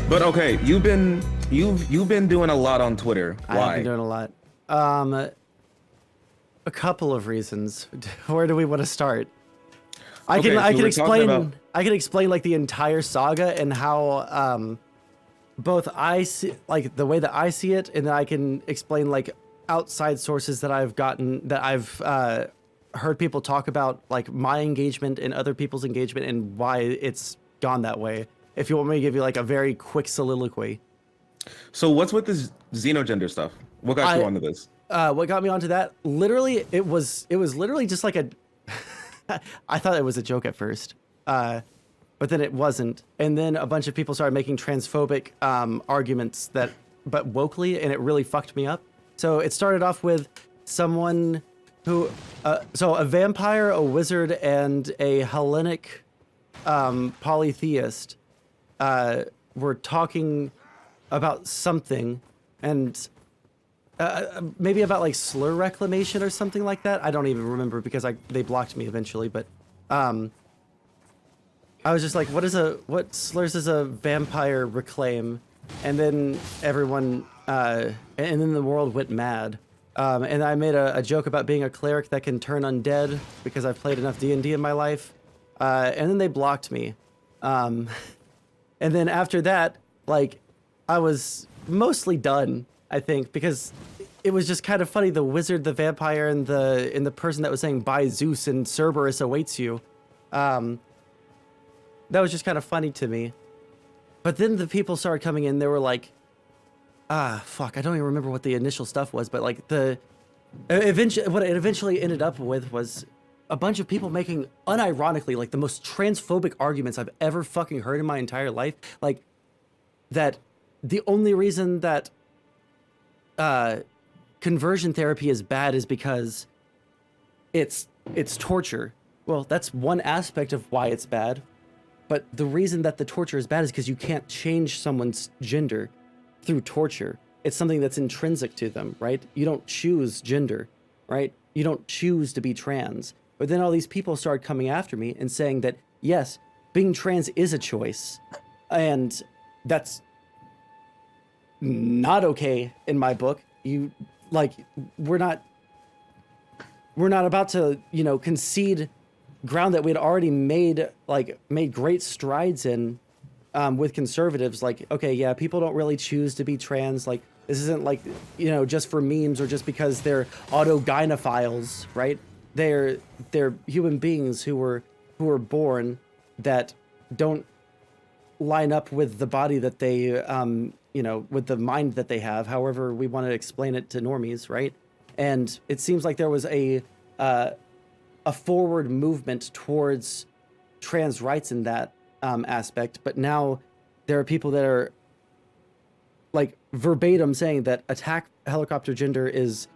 But okay, you've been doing a lot on Twitter. I have Why? been doing a lot. A couple of reasons. Where do we want to start? Okay, I so can we're talking about explain like the entire saga and how both I see like the way that I see it, and then I can explain like outside sources that I've heard people talk about, like my engagement and other people's engagement and why it's gone that way. If you want me to give you like a very quick soliloquy. so what's with this xenogender stuff? What got you I onto this? what got me onto that? Literally, it was literally just like a. I thought it was a joke at first, but then it wasn't. And then a bunch of people started making transphobic arguments but wokely, and it really fucked me up. So it started off with someone who, so a vampire, a wizard, and a Hellenic polytheist were talking about something, and maybe about like slur reclamation or something like that. I don't even remember because they blocked me eventually. But I was just like, what slurs does a vampire reclaim? And then everyone, and then the world went mad. And I made a joke about being a cleric that can turn undead because I've played enough D&D in my life. And then they blocked me. And then after that, like, I was mostly done, I think, because it was just kind of funny. The wizard, the vampire, and the person that was saying "By Zeus" and Cerberus awaits you. That was just kind of funny to me. But then the people started coming in. They were like, fuck, I don't even remember what the initial stuff was, but like what it eventually ended up with was a bunch of people making unironically like the most transphobic arguments I've ever fucking heard in my entire life. Like that the only reason that conversion therapy is bad is because it's torture. Well, that's one aspect of why it's bad. But the reason that the torture is bad is because you can't change someone's gender through torture. It's something that's intrinsic to them, right? You don't choose gender, right? You don't choose to be trans. But then all these people started coming after me and saying that, yes, being trans is a choice. And that's not okay in my book. We're not about to, concede ground that we had already made great strides in with conservatives. Like, okay, yeah, people don't really choose to be trans. Like, this isn't like, just for memes or just because they're autogynephiles, right? They're human beings who were born that don't line up with the body that they with the mind that they have, however we want to explain it to normies, right? And it seems like there was a forward movement towards trans rights in that aspect, but now there are people that are like verbatim saying that attack helicopter gender is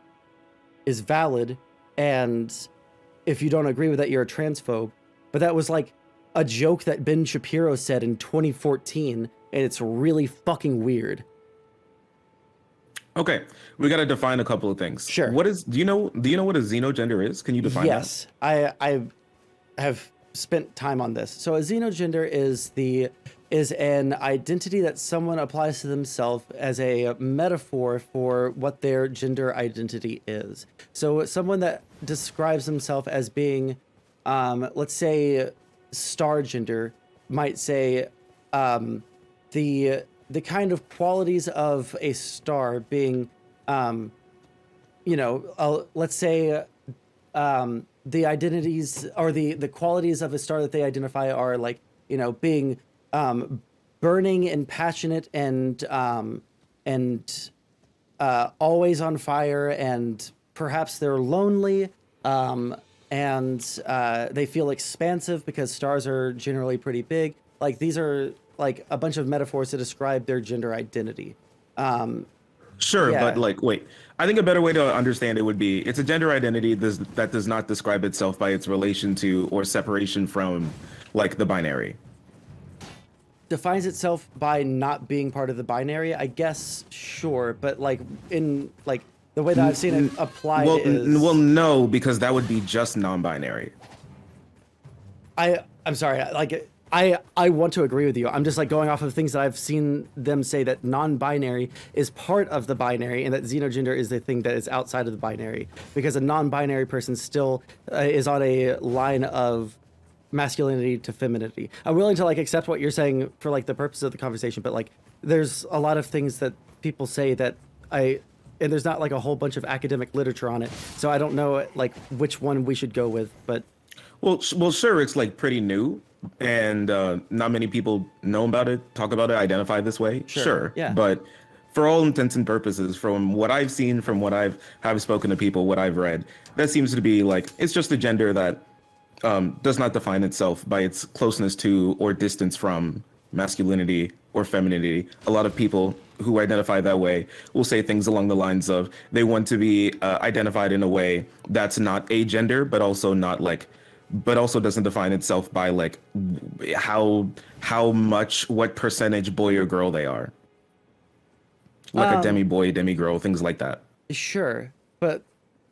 valid, and if you don't agree with that, you're a transphobe. But that was like a joke that Ben Shapiro said in 2014, and it's really fucking weird. Okay, we got to define a couple of things. Sure. Do you know what a xenogender is? Can you define that? Yes, I have spent time on this. So a xenogender is an identity that someone applies to themselves as a metaphor for what their gender identity is. So someone that describes themselves as being, let's say, star gender, might say the kind of qualities of a star being, let's say the identities or the qualities of a star that they identify are like, being burning and passionate and always on fire, and perhaps they're lonely, and they feel expansive because stars are generally pretty big. Like, these are like a bunch of metaphors to describe their gender identity. Sure, Yeah. but like, wait. I think a better way to understand it would be it's a gender identity that does not describe itself by its relation to or separation from, like, the binary. Defines itself by not being part of the binary, I guess, sure, but like in like the way that I've seen it applied Well, no, because that would be just non-binary. I'm sorry, like I want to agree with you. I'm just like going off of things that I've seen them say, that non-binary is part of the binary and that xenogender is the thing that is outside of the binary, because a non-binary person still is on a line of masculinity to femininity. I'm willing to like accept what you're saying for like the purpose of the conversation, but like there's a lot of things that people say that and there's not like a whole bunch of academic literature on it, so I don't know like which one we should go with. But Well, sure, it's like pretty new, and not many people know about it, talk about it, identify this way. Sure, yeah. but for all intents and purposes, from what I've seen, from what have spoken to people, what I've read, that seems to be like it's just a gender that does not define itself by its closeness to or distance from masculinity or femininity. A lot of people who identify that way will say things along the lines of they want to be identified in a way that's not a gender, but also not like, but also doesn't define itself by like how much, what percentage boy or girl they are, like a demi boy, demi girl, things like that. Sure, but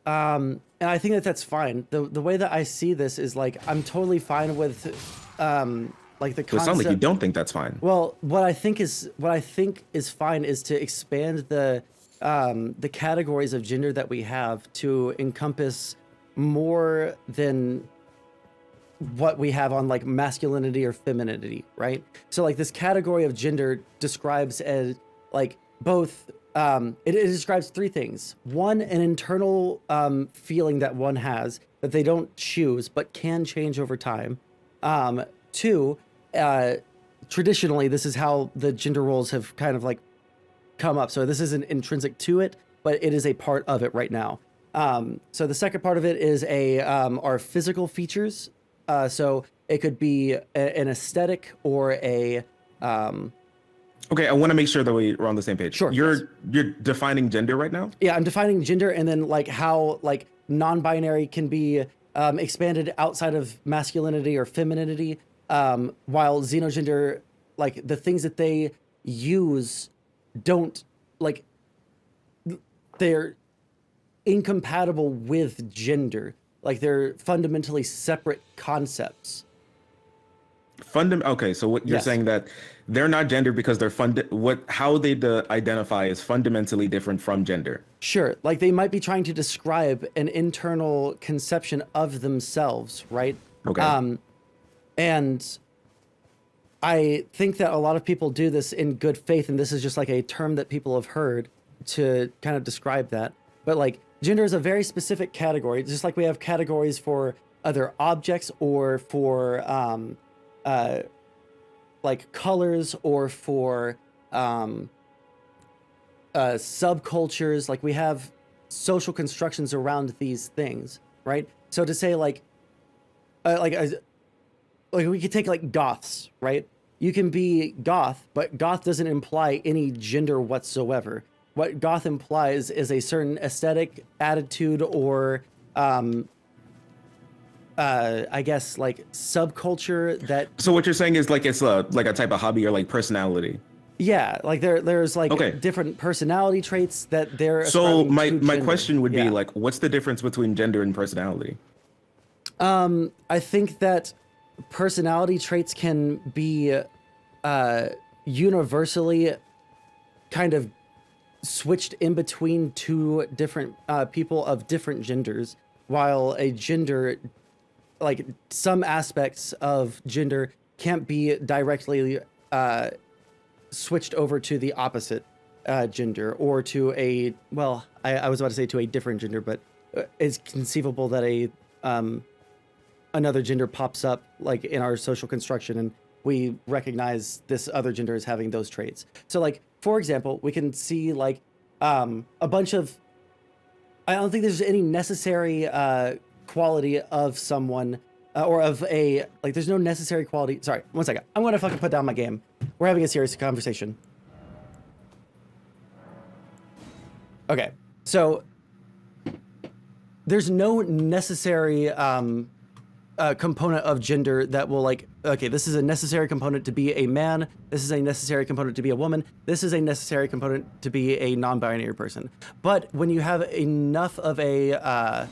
and I think that that's fine. The way that I see this is like I'm totally fine with like the So it concept. sounds like you don't think that's fine. Well, what I think is fine is to expand the categories of gender that we have to encompass more than what we have on like masculinity or femininity, right? So like this category of gender describes as like both it describes three things. One, an internal feeling that one has that they don't choose but can change over time. Two, traditionally this is how the gender roles have kind of like come up. So this isn't intrinsic to it, but it is a part of it right now. So the second part of it is our physical features. So it could be an aesthetic or a Okay, I want to make sure that we're on the same page. Sure, You're defining gender right now? Yeah, I'm defining gender, and then like how like non-binary can be expanded outside of masculinity or femininity, while xenogender, like the things that they use don't like, they're incompatible with gender. Like they're fundamentally separate concepts. Okay, so what you're Yes. saying that they're not gender because they're how they identify is fundamentally different from gender. Sure, like they might be trying to describe an internal conception of themselves, right? Okay. And I think that a lot of people do this in good faith, and this is just like a term that people have heard to kind of describe that. But like gender is a very specific category, just like we have categories for other objects or for like colors or for subcultures. Like we have social constructions around these things, right? So to say like we could take like goths, right? You can be goth, but goth doesn't imply any gender whatsoever. What goth implies is a certain aesthetic attitude or I guess like subculture that. So what you're saying is like it's like a type of hobby or like personality. Yeah, like there's like Okay. different personality traits that they're. So ascribing my to my gender. question would be Yeah. like, what's the difference between gender and personality? I think that personality traits can be universally kind of switched in between two different people of different genders, while a gender, like some aspects of gender, can't be directly switched over to the opposite gender or to a, well, I was about to say to a different gender, but it's conceivable that a another gender pops up like in our social construction and we recognize this other gender as having those traits. So like, for example, we can see like a bunch of, I don't think there's any necessary quality of someone or of a, like there's no necessary quality. Sorry, one second. I'm going to fucking put down my game. We're having a serious conversation. Okay, so there's no necessary component of gender that will like, okay, this is a necessary component to be a man, this is a necessary component to be a woman, this is a necessary component to be a non-binary person. But when you have enough of a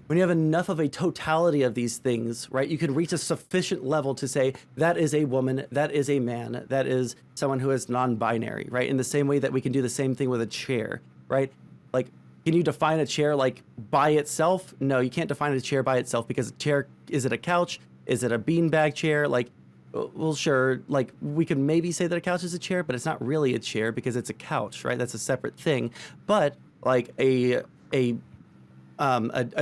when you have enough of a totality of these things, right, you can reach a sufficient level to say that is a woman, that is a man, that is someone who is non-binary, right? In the same way that we can do the same thing with a chair, right? Like, can you define a chair like by itself? No, you can't define a chair by itself, because a chair, is it a couch? Is it a beanbag chair? Like, well, sure, like we could maybe say that a couch is a chair, but it's not really a chair because it's a couch, right? That's a separate thing. But like a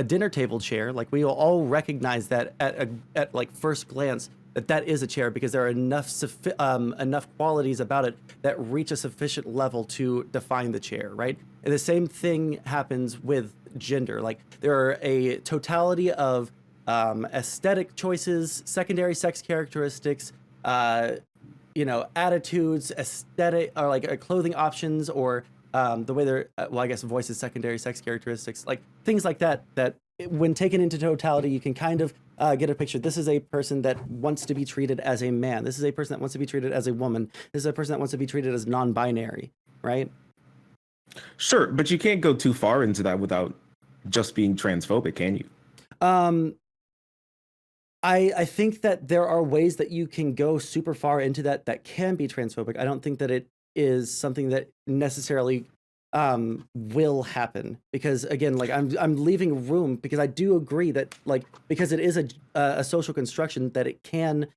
dinner table chair, like we will all recognize that at like first glance that is a chair, because there are enough qualities about it that reach a sufficient level to define the chair, right? And the same thing happens with gender. Like there are a totality of aesthetic choices, secondary sex characteristics, attitudes, aesthetic, or like clothing options, or the way they're, well, I guess voice is secondary sex characteristics, like things like that, that when taken into totality, you can kind of get a picture. This is a person that wants to be treated as a man. This is a person that wants to be treated as a woman. This is a person that wants to be treated as non-binary, right? Sure, but you can't go too far into that without just being transphobic, can you? I think that there are ways that you can go super far into that can be transphobic. I don't think that it is something that necessarily will happen, because again, like I'm leaving room, because I do agree that, like, because it is a social construction, that it can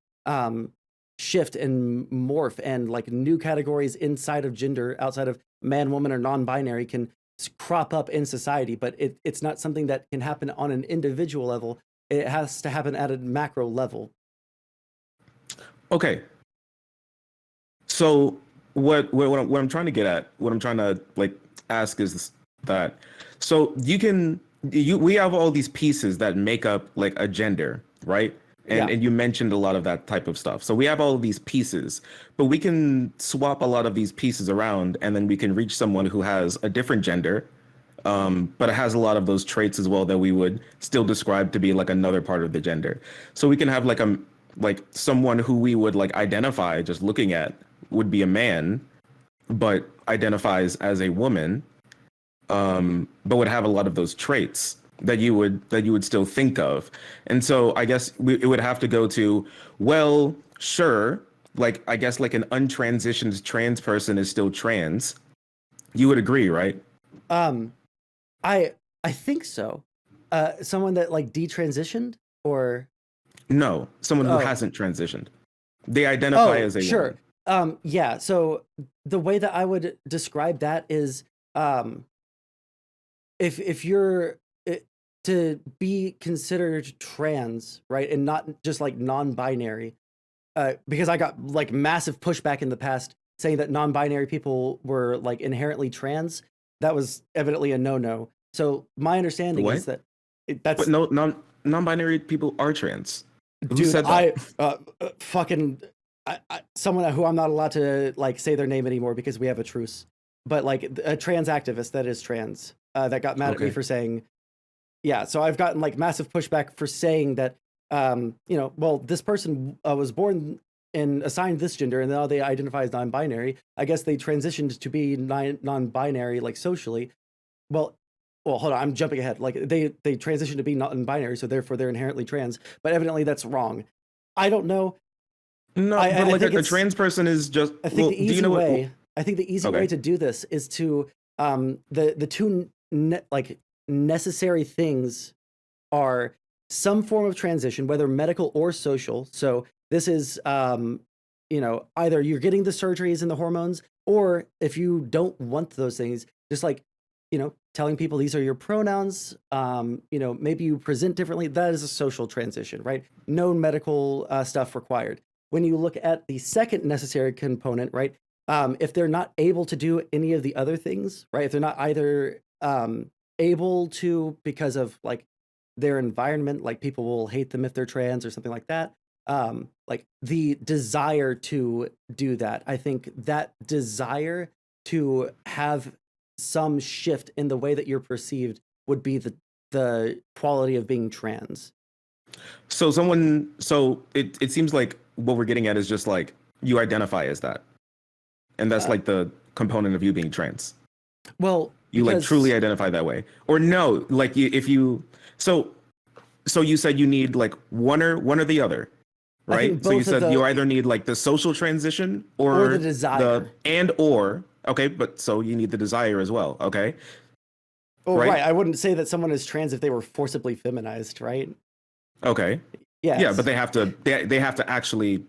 shift and morph, and like new categories inside of gender, outside of man, woman, or non-binary, can crop up in society, but it's not something that can happen on an individual level. It has to happen at a macro level. Okay. So what I'm trying to get at, what I'm trying to like ask is that, so we have all these pieces that make up like a gender, right? And you mentioned a lot of that type of stuff. So we have all of these pieces, but we can swap a lot of these pieces around, and then we can reach someone who has a different gender, but it has a lot of those traits as well that we would still describe to be like another part of the gender. So we can have like someone who we would like identify just looking at would be a man, but identifies as a woman, but would have a lot of those traits that you would still think of. And so I guess it would have to go to, well, sure, like I guess like an untransitioned trans person is still trans. You would agree, right? I think so. Someone that like detransitioned, or no, someone who hasn't transitioned. They identify as a sure. woman. Yeah. So the way that I would describe that is, if you're to be considered trans, right, and not just like non-binary, because I got like massive pushback in the past saying that non-binary people were like inherently trans. That was evidently a no-no. So my understanding is that that's, but no, non-binary people are trans. Who dude, said that? someone who I'm not allowed to like say their name anymore because we have a truce, but like a trans activist that is trans, that got mad at me for saying, yeah. So I've gotten like massive pushback for saying that, well, this person was born and assigned this gender, and now they identify as non-binary. I guess they transitioned to be non-binary, like socially. Well, hold on, I'm jumping ahead. Like they transitioned to be non-binary, so therefore they're inherently trans. But evidently that's wrong. I don't know. No, but like a trans person is just. I think the easy way. I think the easy way to do this is to the two necessary things are some form of transition, whether medical or social. So this is either you're getting the surgeries and the hormones, or if you don't want those things, just like telling people these are your pronouns, maybe you present differently. That is a social transition, right? No medical stuff required. When you look at the second necessary component, right? If they're not able to do any of the other things, right? If they're not either able to because of like their environment, like people will hate them if they're trans or something like that. Like the desire to do that. I think that desire to have some shift in the way that you're perceived would be the quality of being trans. So it seems like what we're getting at is just like you identify as that. And that's like the component of you being trans. Well, You like Because truly identify that way, or no? Like if you so you said you need like one or the other, I think right? So you both of said you the either need like the social transition or the or desire. or okay, but so you need the desire as well, okay? Oh, Right? right. I wouldn't say that someone is trans if they were forcibly feminized, right? Okay. Yeah, but Yes. they have to actually,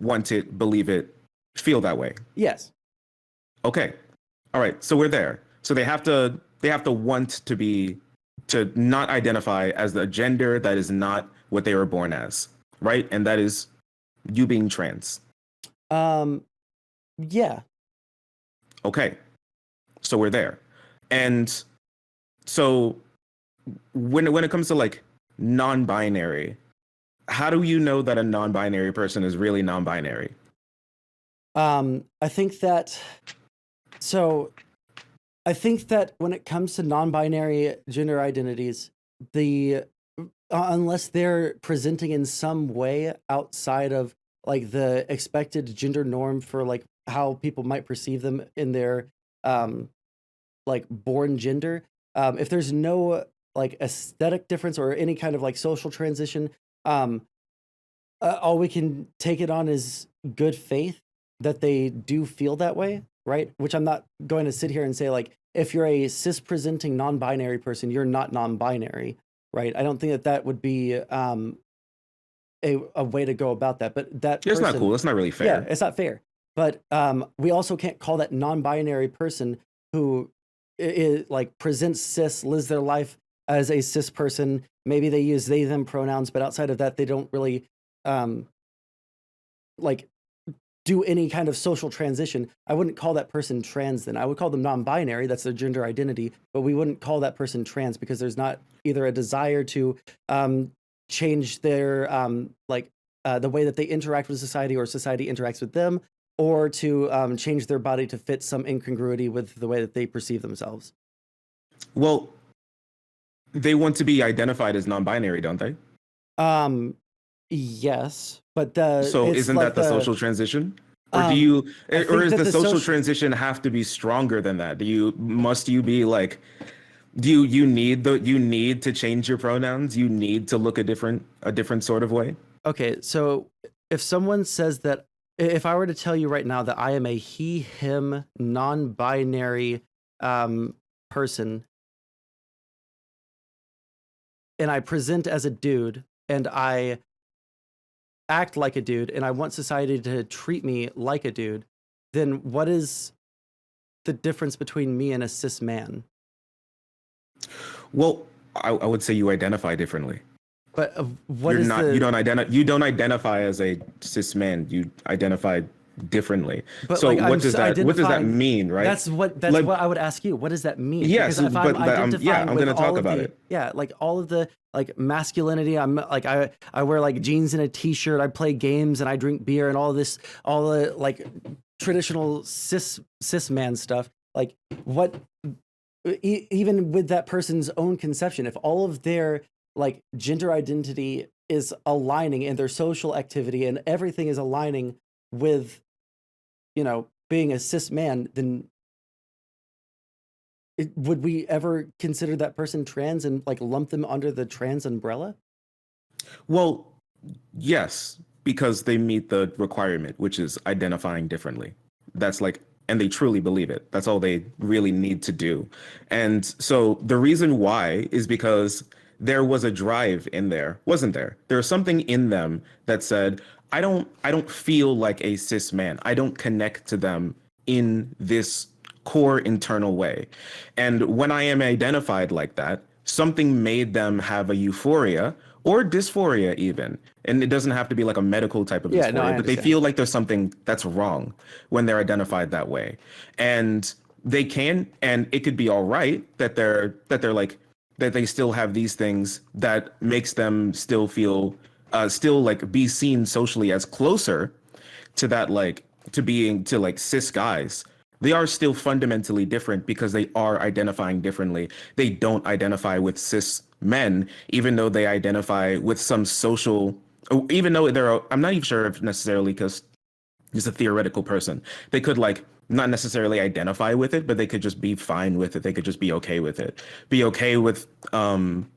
want it, believe it, feel that way. Yes. Okay. All right. So we're there. So they have to want to not identify as the gender that is not what they were born as, right? And that is you being trans. Um, yeah. Okay. So we're there. And so when it comes to like non-binary, how do you know that a non-binary person is really non-binary? I think that so I think that when it comes to non-binary gender identities, the unless they're presenting in some way outside of like the expected gender norm for like how people might perceive them in their um like born gender, if there's no like aesthetic difference or any kind of like social transition, um all we can take it on is good faith that they do feel that way, right? Which I'm not going to sit here and say like if you're a cis presenting non-binary person, you're not non-binary, right? I don't think that that would be a way to go about that. But that It's not person, cool. It's not really yeah, fair. it's not fair. But we also can't call that non-binary person who like presents cis, lives their life as a cis person. Maybe they use they them pronouns, but outside of that, they don't really um, like do any kind of social transition. I wouldn't call that person trans then. I would call them non-binary. That's their gender identity, but we wouldn't call that person trans because there's not either a desire to change their the way that they interact with society or society interacts with them, or to change their body to fit some incongruity with the way that they perceive themselves. Well, they want to be identified as non-binary, don't they? Um, yes, but So it's isn't like that the social transition? Or um, I or think is that the the social social transition have to be stronger than that? Must you be like, you need you need to change your pronouns? You need to look a different sort of way? Okay, so if someone says that, if I were to tell you right now that I am a he, him, non-binary person, and I present as a dude, and I act like a dude, and I want society to treat me like a dude, then what is the difference between me and a cis man? Well, I would say you identify differently. But what You're is not the you don't identify as a cis man. You identify differently. but So like I'm what does that identifying. mean, right? That's Like, what I would ask you. What does that mean? Because yes, if I'm but yeah, identifying I'm with gonna all talk of about the it. yeah, like all of the like masculinity, I'm like I wear like jeans and a t-shirt, I play games and I drink beer and all this, all the like traditional cis man stuff. Like what even with that person's own conception, if all of their like gender identity is aligning and their social activity and everything is aligning with being a cis man, then would we ever consider that person trans and like lump them under the trans umbrella? Well, yes, because they meet the requirement, which is identifying differently. That's like, and they truly believe it. That's all they really need to do. And so the reason why is because there was a drive in there, wasn't there? There's something in them that said, I don't feel like a cis man. I don't connect to them in this core internal way. And when I am identified like that, something made them have a euphoria or dysphoria even. And it doesn't have to be like a medical type of Yeah, no, I dysphoria, but they understand. feel like there's something that's wrong when they're identified that way. And and it could be all right that they're like that they still have these things that makes them still feel still like be seen socially as closer to that like to being to like cis guys. They are still fundamentally different because they are identifying differently. They don't identify with cis men, even though they identify with some social, even though I'm not even sure if necessarily because just a theoretical person. They could like not necessarily identify with it, but they could just be fine with it. They could just be okay with it. Be okay with playing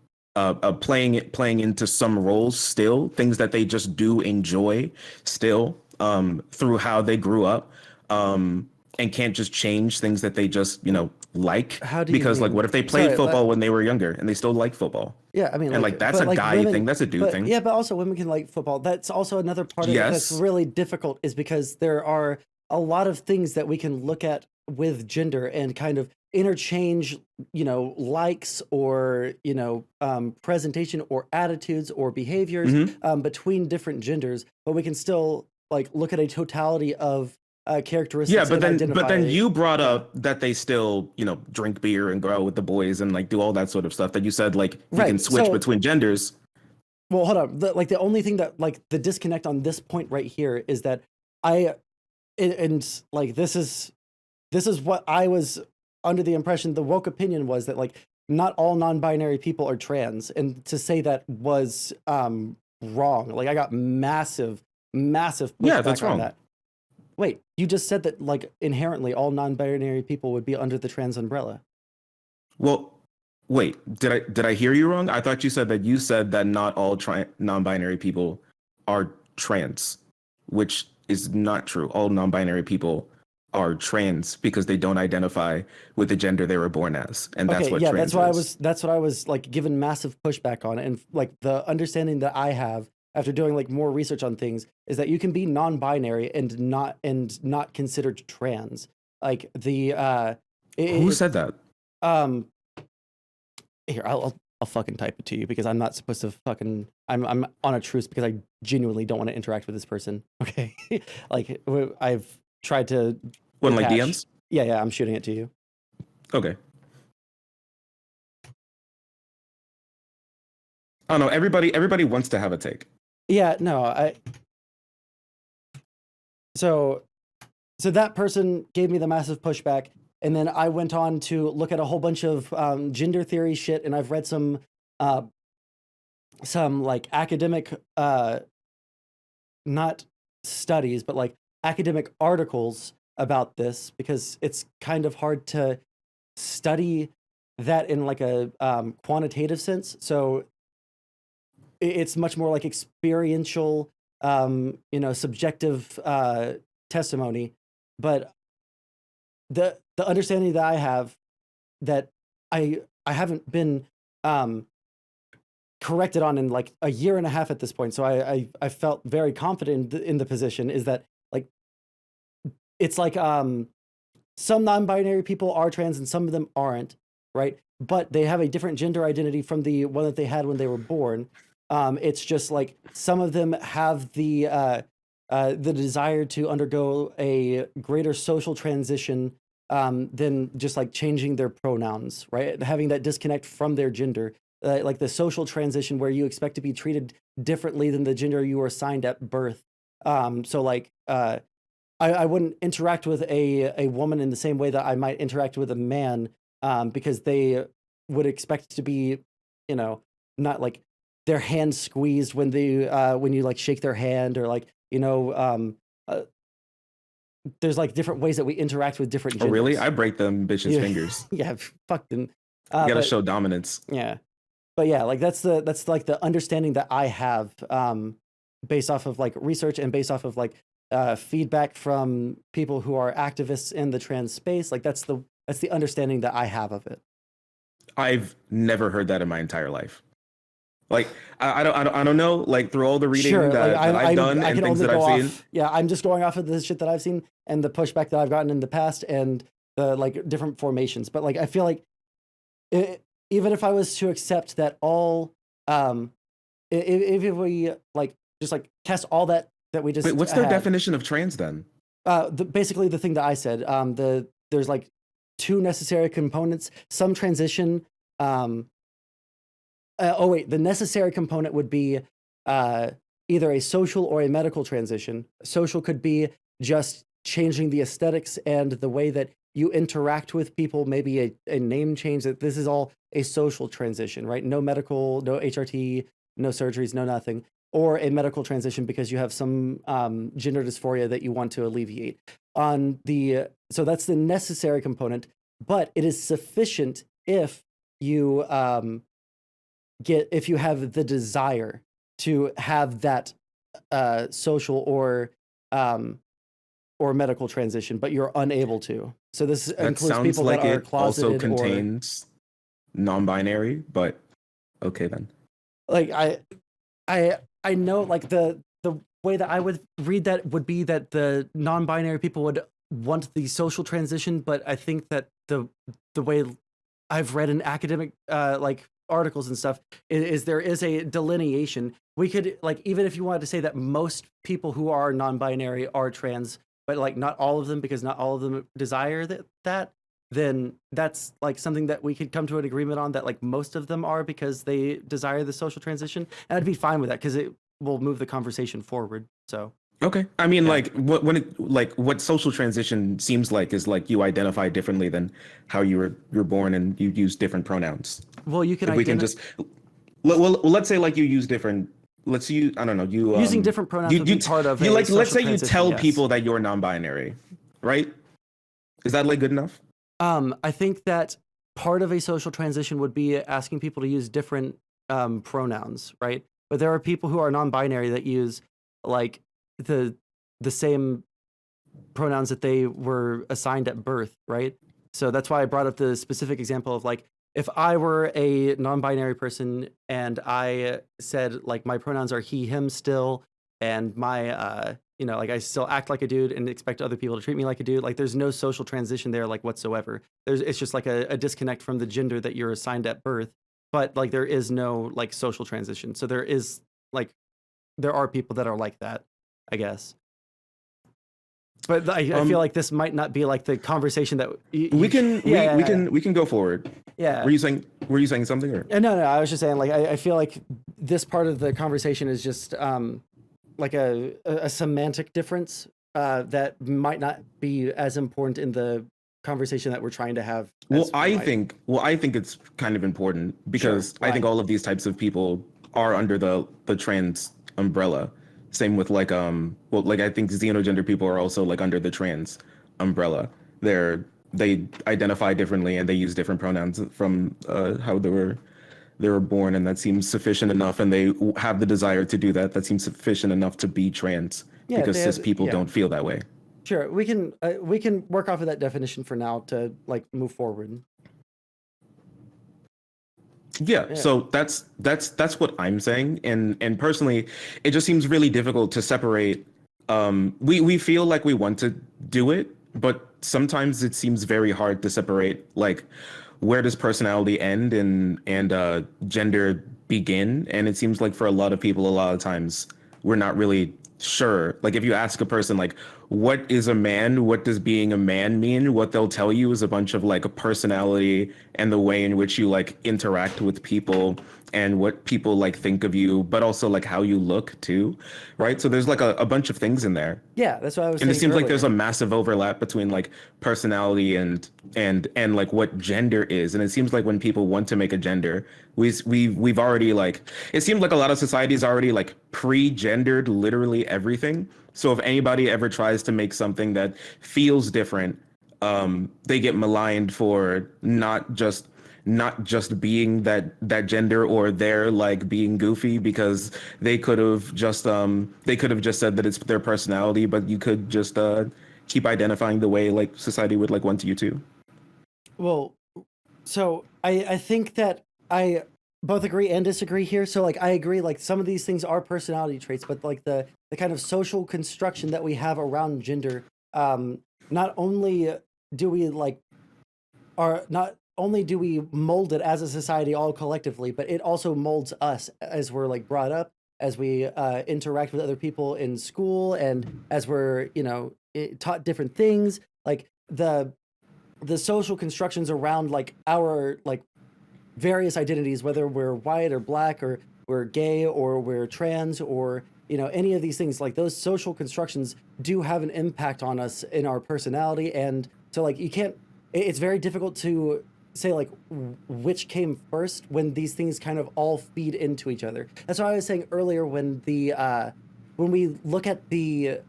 into some roles still, things that they just do enjoy still, through how they grew up. And can't just change things that they just, like. How do you Because like mean? what if they played Sorry, football when they were younger and they still like football? yeah, I mean, And like that's but a guy women, thing, that's a dude but thing. yeah, but also women can like football. That's also another part of it that's Yes. really difficult, is because there are a lot of things that we can look at with gender and kind of interchange, likes or presentation or attitudes or behaviors Hmm. between different genders, but we can still like look at a totality of Yeah, characteristics but and then identify. you brought Yeah. up that they still, drink beer and go out with the boys and like do all that sort of stuff that you said like you can Right. switch So, between genders. well, hold on. The only thing that like the disconnect on this point right here is that I and like this is what I was under the impression. The woke opinion was that like not all non-binary people are trans, and to say that was wrong. Like I got massive Yeah, pushback that's on wrong. that. Wait, you just said that like inherently all non-binary people would be under the trans umbrella. Well, wait, did I hear you wrong? I thought you said that not all non-binary people are trans, which is not true. All non-binary people are trans because they don't identify with the gender they were born as, and that's Okay, what yeah, trans is. that's what I was like given massive pushback on. And like the understanding that I have after doing like more research on things is that you can be non-binary and not considered trans. Like the Who it, said that? um here I'll fucking type it to you because I'm not supposed to fucking I'm on a truce because I genuinely don't want to interact with this person. Okay. Like I've tried to When like detach. DMs? Yeah, I'm shooting it to you. Okay. Oh no, everybody wants to have a take. Yeah, no, so that person gave me the massive pushback, and then I went on to look at a whole bunch of gender theory shit, and I've read uh, some like academic, not studies, but like academic articles about this because it's kind of hard to study that in like a quantitative sense. So it's much more like experiential, subjective testimony. But the understanding that I have that I haven't been corrected on in like a year and a half at this point. So I felt very confident in the position is that like it's like some non-binary people are trans and some of them aren't, right? But they have a different gender identity from the one that they had when they were born. It's just like some of them have the desire to undergo a greater social transition than just like changing their pronouns, right? Having that disconnect from their gender, like the social transition where you expect to be treated differently than the gender you were assigned at birth. So like I wouldn't interact with a woman in the same way that I might interact with a man because they would expect to be, not like their hand squeezed when you like shake their hand or like there's like different ways that we interact with different Oh really? genders. I break them bitches' Yeah, fingers. yeah, fuck them. You gotta But show dominance. yeah, but yeah, like that's like the understanding that I have based off of like research and based off of like feedback from people who are activists in the trans space. Like that's the understanding that I have of it. I've never heard that in my entire life. Like I don't know. Like through all the reading Sure, like that I've done I and can things only that go I've seen. off. Yeah, I'm just going off of the shit that I've seen and the pushback that I've gotten in the past and the like different formations. But like I feel like even if I was to accept that all, if we like just like test all that we Wait, just what's their had, definition of trans then? basically the thing that I said, there's like two necessary components. Some transition. Oh wait, the necessary component would be either a social or a medical transition. Social could be just changing the aesthetics and the way that you interact with people, maybe a name change. That this is all a social transition, right? No medical, no HRT, no surgeries, no nothing. or a medical transition because you have some gender dysphoria that you want to alleviate. So that's the necessary component, but it is sufficient if you if you have the desire to have that social or medical transition, but you're unable to. So this That includes sounds people like that are it also closeted contains non-binary, but okay then. like I know like the way that I would read that would be that the non-binary people would want the social transition, but I think that the way I've read in academic like articles and stuff is there is a delineation. We could like even if you wanted to say that most people who are non-binary are trans, but like not all of them because not all of them desire that then that's like something that we could come to an agreement on that like most of them are because they desire the social transition, and I'd be fine with that because it will move the conversation forward. So Okay. I mean, like what social transition seems like is like you identify differently than how you're born and you use different pronouns. well you can If we can just well, let's say like you use different. Let's use I don't know you using different pronouns would be part of you a like let's social say you transition, tell yes. people that you're non-binary, right? Is that like good enough? I think that part of a social transition would be asking people to use different pronouns, right? But there are people who are non-binary that use like the same pronouns that they were assigned at birth, right? So that's why I brought up the specific example of like if I were a non-binary person and I said like my pronouns are he, him still, and my like I still act like a dude and expect other people to treat me like a dude, like there's no social transition there like whatsoever. It's just like a disconnect from the gender that you're assigned at birth, but like there is no like social transition. So there is like there are people that are like that, I guess. But I feel like this might not be like the conversation that we can go forward. Yeah. Were you saying something or? No, I was just saying like I feel like this part of the conversation is just like a semantic difference that might not be as important in the conversation that we're trying to have. Well, I think it's kind of important because Sure. I think all of these types of people are under the trans umbrella. Same with like like I think xenogender people are also like under the trans umbrella. They identify differently and they use different pronouns from how they were born, and that seems sufficient enough, and they have the desire to do that. That seems sufficient enough to be trans because cis people don't feel that way. Sure, we can work off of that definition for now to like move forward. Yeah, so that's what I'm saying, and personally, it just seems really difficult to separate. We feel like we want to do it, but sometimes it seems very hard to separate. Like, where does personality end and gender begin? And it seems like for a lot of people, a lot of times we're not really sure. Like, if you ask a person like, what is a man? What does being a man mean? What they'll tell you is a bunch of like a personality and the way in which you like interact with people and what people like think of you, but also like how you look too, right? So there's like a bunch of things in there. Yeah, that's what I was And saying it seems like there's a earlier. massive overlap between like personality and like what gender is. And it seems like when people want to make a gender, we've already like it seems like a lot of societies already like pre-gendered literally everything. So if anybody ever tries to make something that feels different, they get maligned for not just being that gender, or they're like being goofy because they could have just said that it's their personality, but you could just keep identifying the way like society would like want you to. Well, so I think that I both agree and disagree here. So like I agree like some of these things are personality traits, but like the kind of social construction that we have around gender, not only do we like are not only do we mold it as a society all collectively, but it also molds us as we're like brought up, as we interact with other people in school, and as we're taught different things. Like the social constructions around like our like various identities, whether we're white or black or we're gay or we're trans or any of these things, like those social constructions do have an impact on us in our personality. And so like you can't it's very difficult to say like which came first when these things kind of all feed into each other. That's what I was saying earlier when we look at the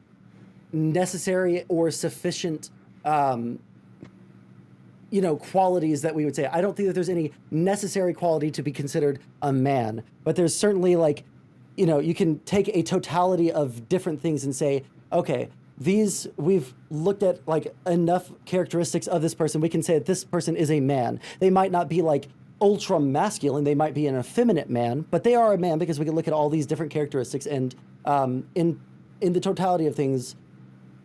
necessary or sufficient qualities that we would say. I don't think that there's any necessary quality to be considered a man, but there's certainly like, you can take a totality of different things and say, okay, we've looked at like enough characteristics of this person. We can say that this person is a man. They might not be like ultra masculine. They might be an effeminate man, but they are a man because we can look at all these different characteristics and in the totality of things,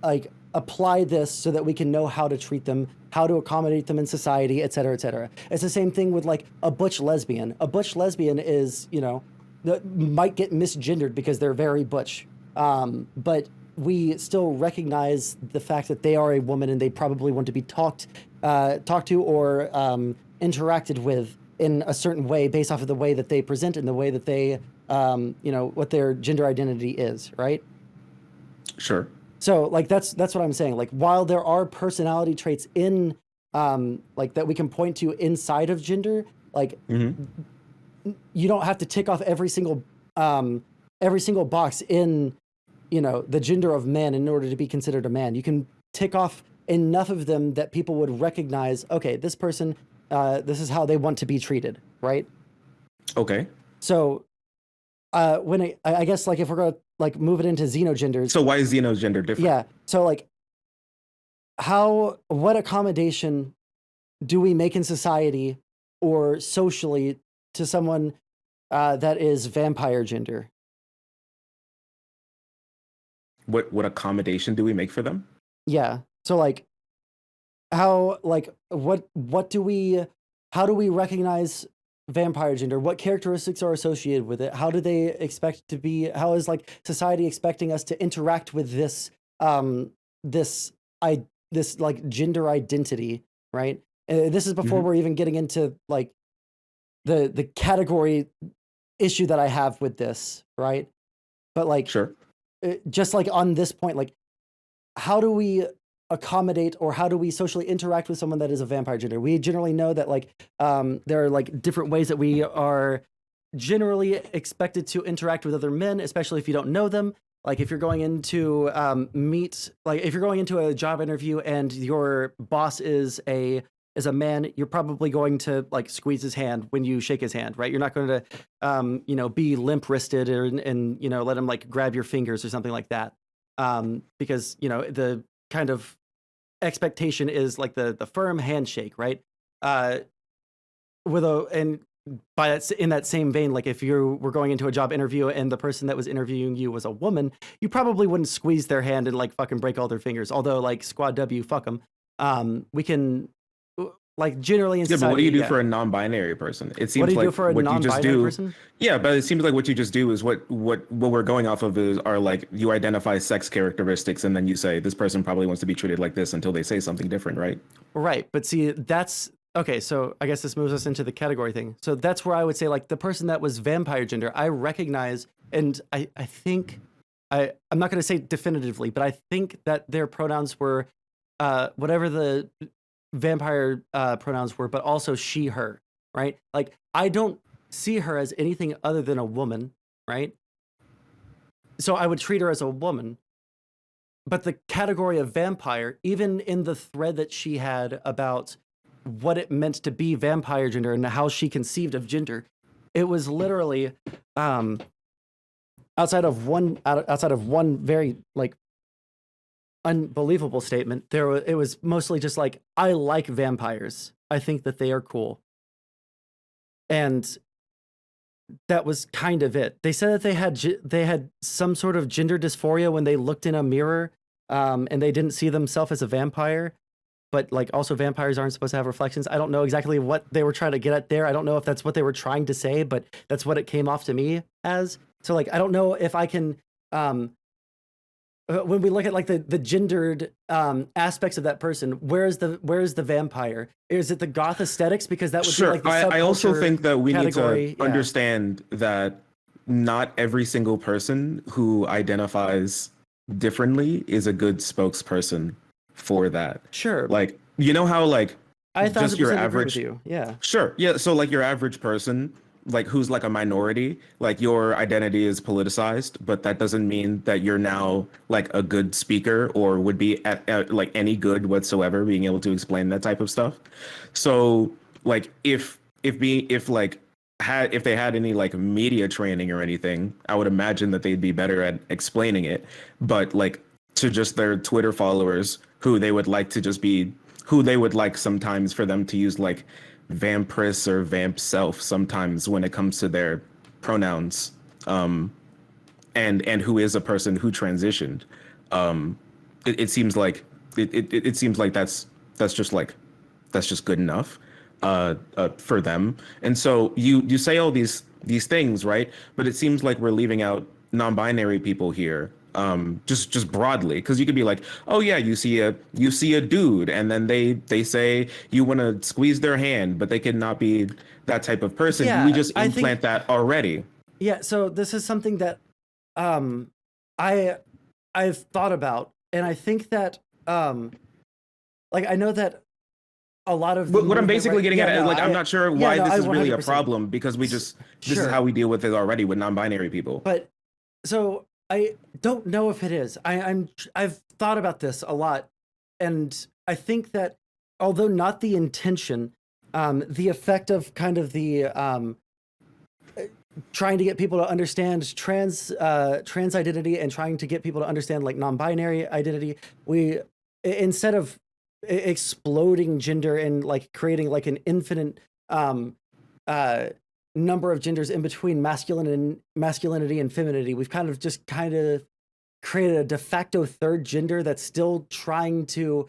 like apply this so that we can know how to treat them, how to accommodate them in society, et cetera, et cetera. It's the same thing with like a butch lesbian. A butch lesbian is, might get misgendered because they're very butch. But we still recognize the fact that they are a woman and they probably want to be talked to or interacted with in a certain way based off of the way that they present and the way that they, what their gender identity is, right? Sure. So like that's what I'm saying. Like while there are personality traits in like that we can point to inside of gender, like you don't have to tick off every single box in the gender of man in order to be considered a man. You can tick off enough of them that people would recognize, okay, this person, this is how they want to be treated, right? Okay. So when I guess like if we're gonna like move it into xenogenders. So why is xenogender different? Yeah. So like what accommodation do we make in society or socially to someone that is vampire gender? What accommodation do we make for them? Yeah. So like how what do we how do we recognize vampire gender? What characteristics are associated with it? How do they expect to be? How is like society expecting us to interact with this this like gender identity, right? This is before we're even getting into like the category issue that I have with this, right? But like Sure. Just like on this point, like how do we accommodate or how do we socially interact with someone that is a vampire gender? We generally know that like there are like different ways that we are generally expected to interact with other men, especially if you don't know them. Like if you're going into if you're going into a job interview and your boss is a man, you're probably going to like squeeze his hand when you shake his hand, right? You're not going to be limp wristed and let him like grab your fingers or something like that, because the kind of expectation is like the firm handshake, right? In that same vein, like if you were going into a job interview and the person that was interviewing you was a woman, you probably wouldn't squeeze their hand and like fucking break all their fingers. Although like squad W, fuck them. We can like generally in society. But what do you do for a non-binary person? It seems what do you like do for a what you non-binary just do. person? Yeah, but it seems like what you just do is what we're going off of are like you identify sex characteristics and then you say this person probably wants to be treated like this until they say something different, right? Right, but see that's okay. So I guess this moves us into the category thing. So that's where I would say like the person that was vampire gender, I recognize, and I think I'm not going to say definitively, but I think that their pronouns were whatever the vampire pronouns were, but also she, her, right? Like I don't see her as anything other than a woman, right? So I would treat her as a woman. But the category of vampire, even in the thread that she had about what it meant to be vampire gender and how she conceived of gender, it was literally outside of one very like unbelievable statement. It was mostly just like, I like vampires. I think that they are cool. And that was kind of it. They said that they had some sort of gender dysphoria when they looked in a mirror, and they didn't see themselves as a vampire. But like also vampires aren't supposed to have reflections. I don't know exactly what they were trying to get at there. I don't know if that's what they were trying to say, but that's what it came off to me as. So like I don't know if I can when we look at like the gendered aspects of that person, where's the vampire? Is it the goth aesthetics? Because that would Sure. be like the I also subculture think that we category. need to understand that not every single person who identifies differently is a good spokesperson for that. Sure. Like, you know how like I just your 1,000% agree with average. you. Yeah. Sure. Yeah. So like your average person, like who's like a minority, like your identity is politicized, but that doesn't mean that you're now like a good speaker or would be at like any good whatsoever being able to explain that type of stuff. So like if like had if they had any like media training or anything, I would imagine that they'd be better at explaining it. But like to just their Twitter followers who they would like to just be who they would like sometimes for them to use like vampiress or vamp self sometimes when it comes to their pronouns, and who is a person who transitioned. It seems like it seems like that's just like that's just good enough for them. And so you say all these things, right? But it seems like we're leaving out non-binary people here, just broadly, because you could be like, oh yeah, you see a dude, and then they say you want to squeeze their hand, but they could not be that type of person. We Yeah, just I think implant that already. yeah, so this is something that um I I've thought about, and I think that like I know that a lot of the What I'm movement basically right getting yeah, at is no, like I'm not sure yeah, why no, this I is really a 100%. problem because this is Sure. how we deal with it already with non-binary people. But so I don't know if it is. I've thought about this a lot, and I think that although not the intention, the effect of kind of the trying to get people to understand trans identity and trying to get people to understand like non-binary identity, we instead of exploding gender and like creating like an infinite uh number of genders in between masculinity and femininity, we've kind of created a de facto third gender that's still trying to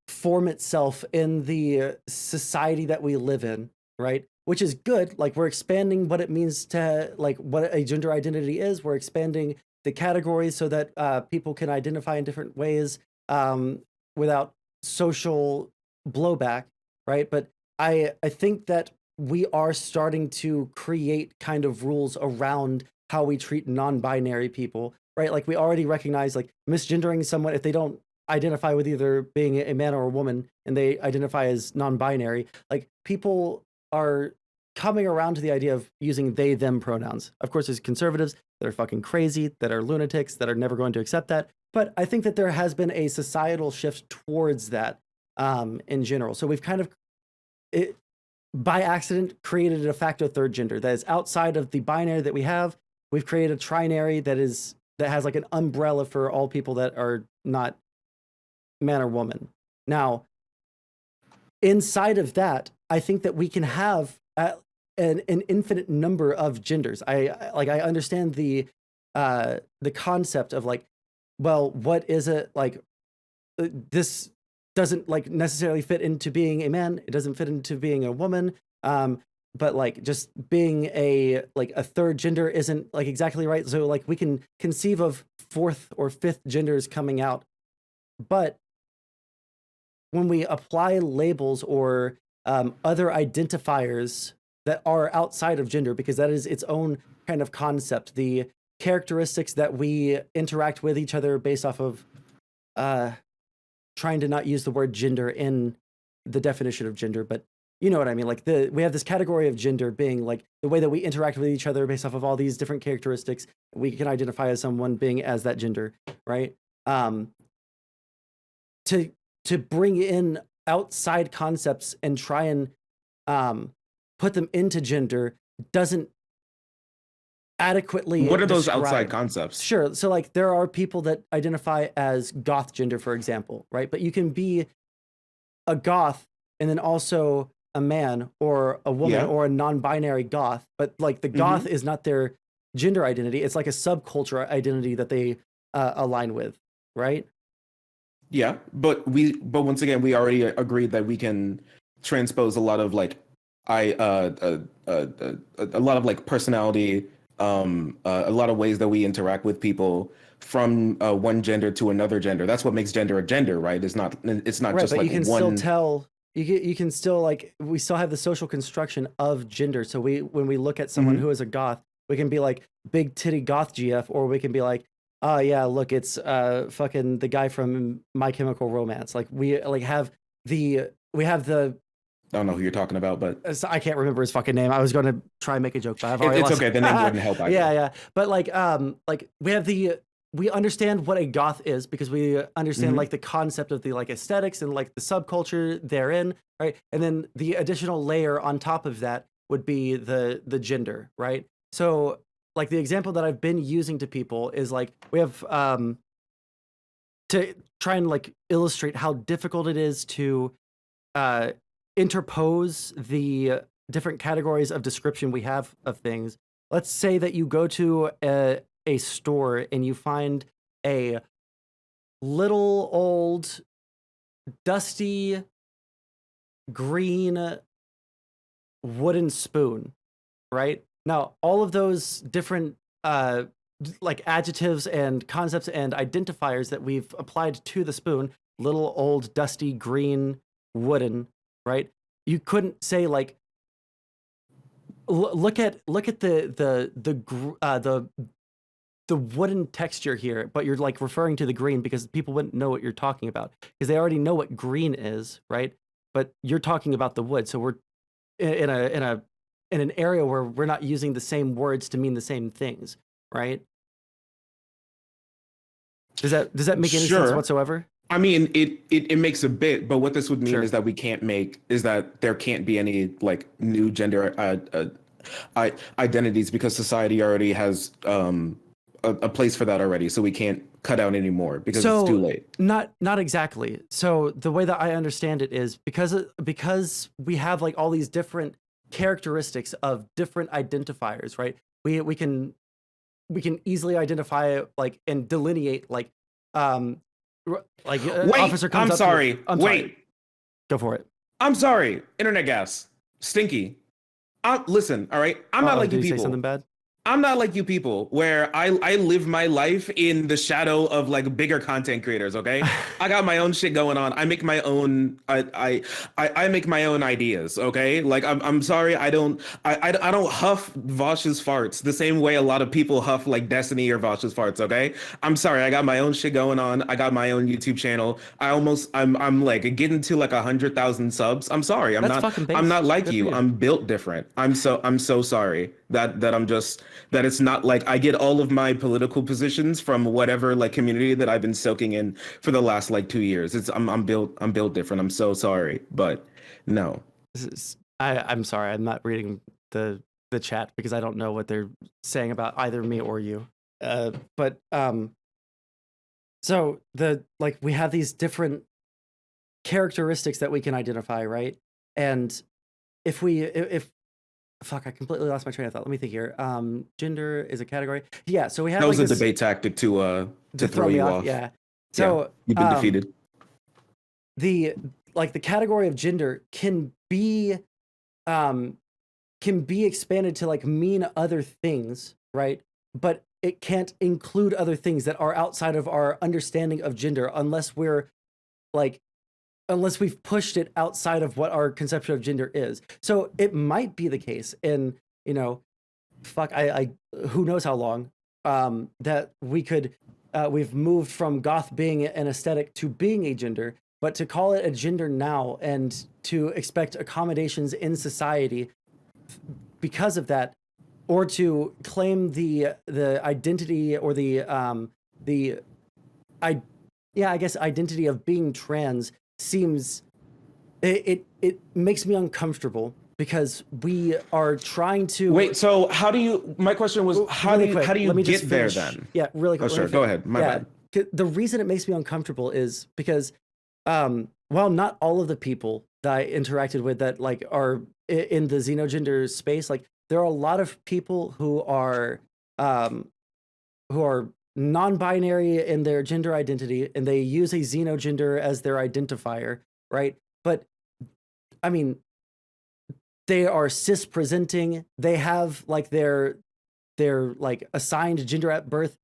form itself in the society that we live in, right? Which is good. Like we're expanding what it means to like what a gender identity is. We're expanding the categories so that people can identify in different ways without social blowback, right? But I think that we are starting to create kind of rules around how we treat non-binary people, right? Like we already recognize like misgendering someone if they don't identify with either being a man or a woman and they identify as non-binary. Like people are coming around to the idea of using they them pronouns. Of course, there's conservatives that are fucking crazy, that are lunatics, that are never going to accept that. But I think that there has been a societal shift towards that in general. So we've kind of it, by accident created a de facto third gender that is outside of the binary that we have. We've created a trinary that has like an umbrella for all people that are not man or woman. Now, inside of that, I think that we can have an infinite number of genders. I understand the concept of like, well, what is it like? This doesn't like necessarily fit into being a man. It doesn't fit into being a woman. But like just being a like a third gender isn't like exactly right. So like we can conceive of fourth or fifth genders coming out, but when we apply labels or other identifiers that are outside of gender, because that is its own kind of concept, the characteristics that we interact with each other based off of trying to not use the word gender in the definition of gender, but you know what I mean? Like we have this category of gender being like the way that we interact with each other based off of all these different characteristics. We can identify as someone being as that gender, right? To bring in outside concepts and try and put them into gender doesn't adequately What are those describe. outside concepts? Sure. So like there are people that identify as goth gender, for example, right? But you can be a goth and then also a man or a woman Yeah. or a non-binary goth, but like the goth is not their gender identity. It's like a subculture identity that they align with, right? Yeah, but once again, we already agreed that we can transpose a lot of like a lot of like personality, a lot of ways that we interact with people from one gender to another gender. That's what makes gender a gender, right? It's not Right, just but like you can still one. tell you can still like we still have the social construction of gender. So when we look at someone who is a goth, we can be like big titty goth GF, or we can be like, oh yeah, look, it's fucking the guy from My Chemical Romance. Like we like have the we have the I don't know who you're talking about, but I can't remember his fucking name. I was going to try and make a joke, but I've already it's lost okay. it. The name wouldn't help either. Yeah. But like we have we understand what a goth is because we understand like the concept of the like aesthetics and like the subculture therein, right? And then the additional layer on top of that would be the gender, right? So like the example that I've been using to people is like we have to try and like illustrate how difficult it is to interpose the different categories of description we have of things. Let's say that you go to a store and you find a little old dusty green wooden spoon, right? Now, all of those different like adjectives and concepts and identifiers that we've applied to the spoon, little old dusty green wooden, right? You couldn't say like look at the wooden texture here, but you're like referring to the green because people wouldn't know what you're talking about because they already know what green is, right? But you're talking about the wood, so we're in an area where we're not using the same words to mean the same things, right? Does that make any sense whatsoever? I mean, it makes a bit, but what this would mean is that that there can't be any like new gender identities because society already has a place for that already, so we can't cut out anymore because it's too late. Not exactly. So the way that I understand it is because we have like all these different characteristics of different identifiers, right? We can easily identify like and delineate like wait, officer comes I'm up sorry. To, I'm wait. sorry. Go for it. I'm sorry. Internet gas. Stinky. Listen, all right? I'm not like you did you people. say something bad? I'm not like you people where I live my life in the shadow of like bigger content creators, okay? I got my own shit going on. I make my own I make my own ideas, okay? Like I'm sorry, I don't huff Vosh's farts the same way a lot of people huff like Destiny or Vosh's farts, okay? I'm sorry, I got my own shit going on. I got my own YouTube channel. I'm like getting to like 100,000 subs. I'm sorry. I'm not like you. I'm built different. I'm so sorry that it's not like I get all of my political positions from whatever like community that I've been soaking in for the last like 2 years. I'm built different. I'm so sorry, but no. I'm sorry. I'm not reading the chat because I don't know what they're saying about either me or you. But so we have these different characteristics that we can identify, right? And if fuck, I completely lost my train of thought. Let me think here. Gender is a category. Yeah, so we have that was a debate tactic to throw you off. Yeah. So you've been defeated. The category of gender can be expanded to like mean other things, right? But it can't include other things that are outside of our understanding of gender unless we've pushed it outside of what our conception of gender is. So it might be the case in, I who knows how long, that we've moved from goth being an aesthetic to being a gender, but to call it a gender now and to expect accommodations in society because of that, or to claim the identity or identity of being trans seems it makes me uncomfortable because we are trying to wait. So how do you? My question was how do you get there then? Yeah, really quick. Oh, sure. Go ahead. My bad. The reason it makes me uncomfortable is because while not all of the people that I interacted with that like are in the xenogender space, like there are a lot of people who are non-binary in their gender identity and they use a xenogender as their identifier, right? But I mean, they are cis presenting, they have like their like assigned gender at birth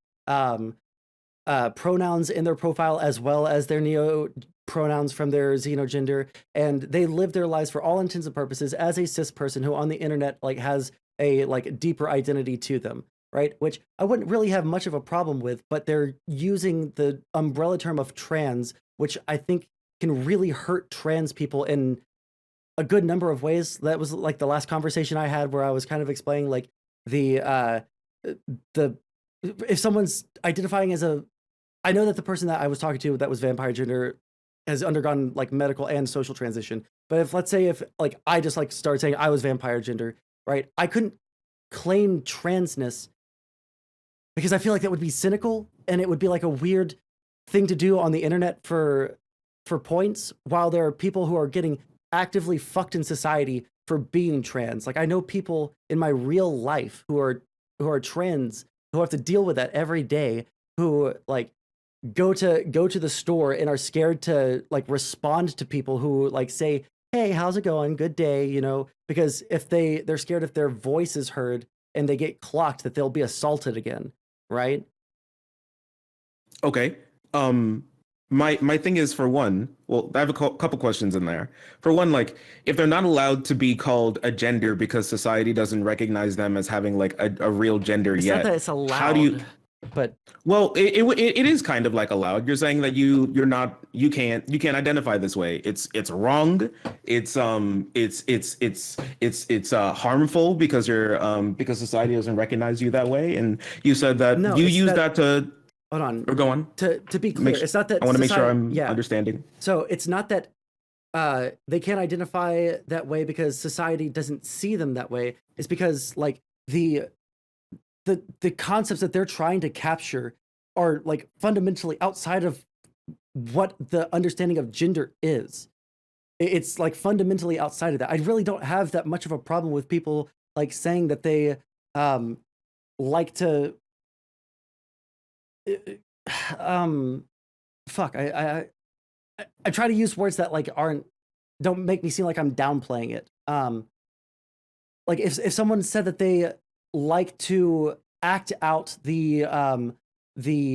pronouns in their profile as well as their neo pronouns from their xenogender, and they live their lives for all intents and purposes as a cis person who on the internet like has a like deeper identity to them, right? Which I wouldn't really have much of a problem with, but they're using the umbrella term of trans, which I think can really hurt trans people in a good number of ways. That was like the last conversation I had where I was kind of explaining like the if someone's identifying as a, I know that the person that I was talking to that was vampire gender has undergone like medical and social transition. But if, let's say, if like I just like started saying I was vampire gender, right? I couldn't claim transness because I feel like that would be cynical and it would be like a weird thing to do on the internet for points, while there are people who are getting actively fucked in society for being trans. Like I know people in my real life who are trans, who have to deal with that every day, who like go to the store and are scared to like respond to people who like say, hey, how's it going, good day, you know, because if they're scared if their voice is heard and they get clocked that they'll be assaulted again, right? Okay. My thing is, for one, well, I have a couple questions in there. For one, like if they're not allowed to be called a gender because society doesn't recognize them as having like a real gender It's yet. not that it's allowed, how do you? But Well, it is kind of like allowed. You're saying that you can't identify this way. It's wrong. It's harmful because because society doesn't recognize you that way. And you said that no, you it's use that, that to. hold on. Or go on. To be clear, it's not that I want to make sure society- I'm understanding. So it's not that they can't identify that way because society doesn't see them that way. It's because like the concepts that they're trying to capture are like fundamentally outside of what the understanding of gender is. It's like fundamentally outside of that. I really don't have that much of a problem with people like saying that they like to fuck. I try to use words that like don't make me seem like I'm downplaying it. Like if someone said that they like to act out the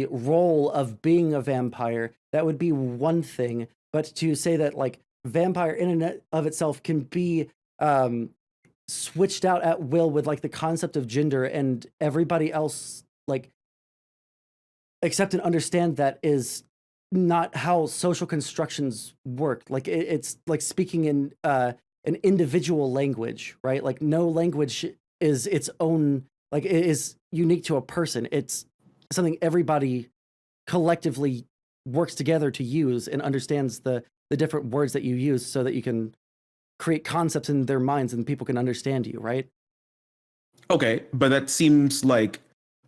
role of being a vampire, that would be one thing. But to say that like vampire in and of itself can be switched out at will with like the concept of gender, and everybody else like accept and understand that is not how social constructions work. Like it's like speaking in an individual language, right? Like no language is its own, like it is unique to a person. It's something everybody collectively works together to use and understands the different words that you use so that you can create concepts in their minds and people can understand you, right? Okay, but that seems like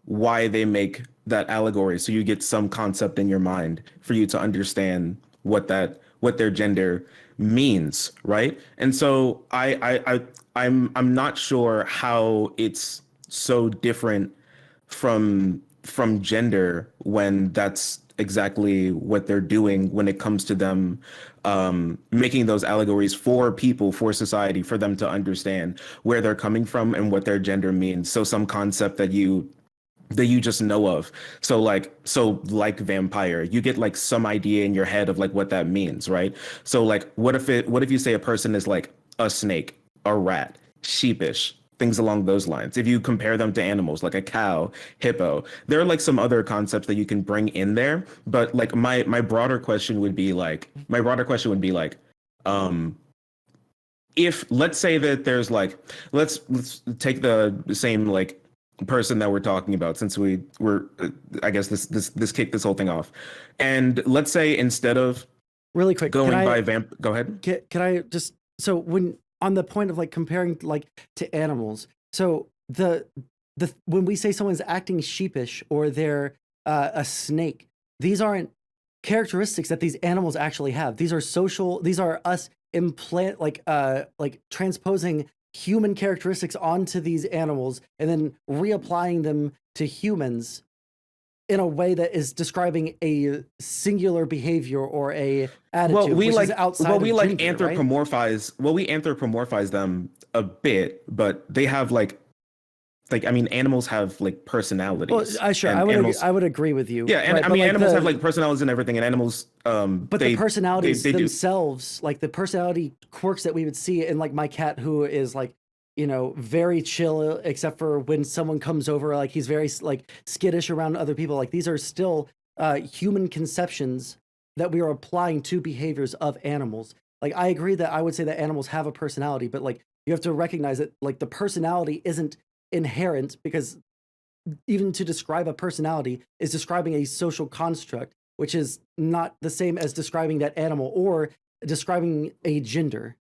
why they make that allegory, so you get some concept in your mind for you to understand what their gender means, right? And so I'm not sure how it's so different from gender when that's exactly what they're doing when it comes to them making those allegories for people, for society, for them to understand where they're coming from and what their gender means. So some concept that you just know of. So like vampire, you get like some idea in your head of like what that means, right? So like what if you say a person is like a snake, a rat, sheepish, things along those lines. If you compare them to animals like a cow, hippo, there are like some other concepts that you can bring in there. But like my broader question would be like if let's say that there's like let's take the same like person that we're talking about, since we're I guess this kicked this whole thing off, and let's say instead of really quick going by go ahead. Can I just, so when on the point of like comparing like to animals, so the when we say someone's acting sheepish or they're a snake, these aren't characteristics that these animals actually have. These are us implant like transposing human characteristics onto these animals and then reapplying them to humans in a way that is describing a singular behavior or a attitude. Well, we like anthropomorphize. Well, we anthropomorphize them a bit, but they have like I mean, animals have like personalities. Well, sure, I would agree with you. Yeah, and right, I mean, like animals have like personalities and everything, and animals. But the personalities themselves, like the personality quirks that we would see in like my cat, who is like, you know, very chill, except for when someone comes over, like he's very like skittish around other people. Like these are still human conceptions that we are applying to behaviors of animals. Like I agree that I would say that animals have a personality, but like you have to recognize that like the personality isn't inherent, because even to describe a personality is describing a social construct, which is not the same as describing that animal or describing a gender.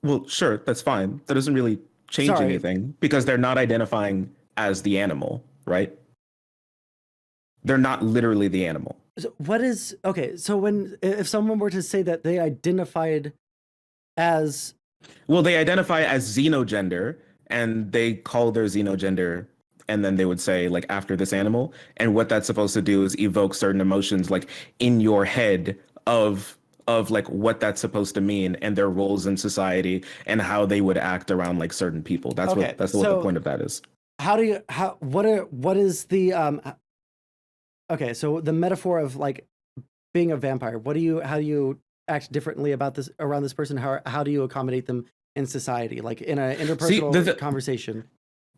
Well, sure, that's fine. That doesn't really change Sorry. anything because they're not identifying as the animal, right? They're not literally the animal. So what is okay? So when if someone were to say that they identified as Well, they identify as xenogender and they call their xenogender and then they would say like after this animal, and what that's supposed to do is evoke certain emotions like in your head of like what that's supposed to mean and their roles in society and how they would act around like certain people. Okay, What so the point of that is. how do you how what is the okay, so the metaphor of like being a vampire, what do you how do you act differently about this around this person? How do you accommodate them in society, like in an See, interpersonal conversation?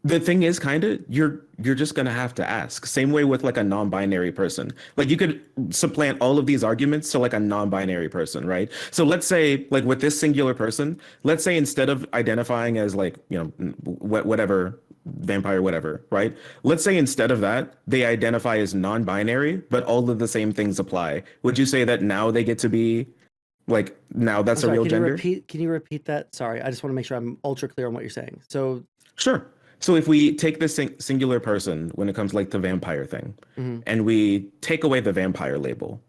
the thing is kind of you're just gonna have to ask. Same way with like a non-binary person. Like you could supplant all of these arguments to like a non-binary person, right? So let's say like with this singular person, let's say instead of identifying as like, you know, whatever vampire, whatever, right? Let's say instead of that, they identify as non-binary, but all of the same things apply. Would you say that now they get to be like now I'm that's a sorry, real gender? can you repeat that? Sorry, I just want to make sure I'm ultra clear on what you're saying. So Sure. So if we take this singular person when it comes like the vampire thing, mhm. and we take away the vampire label,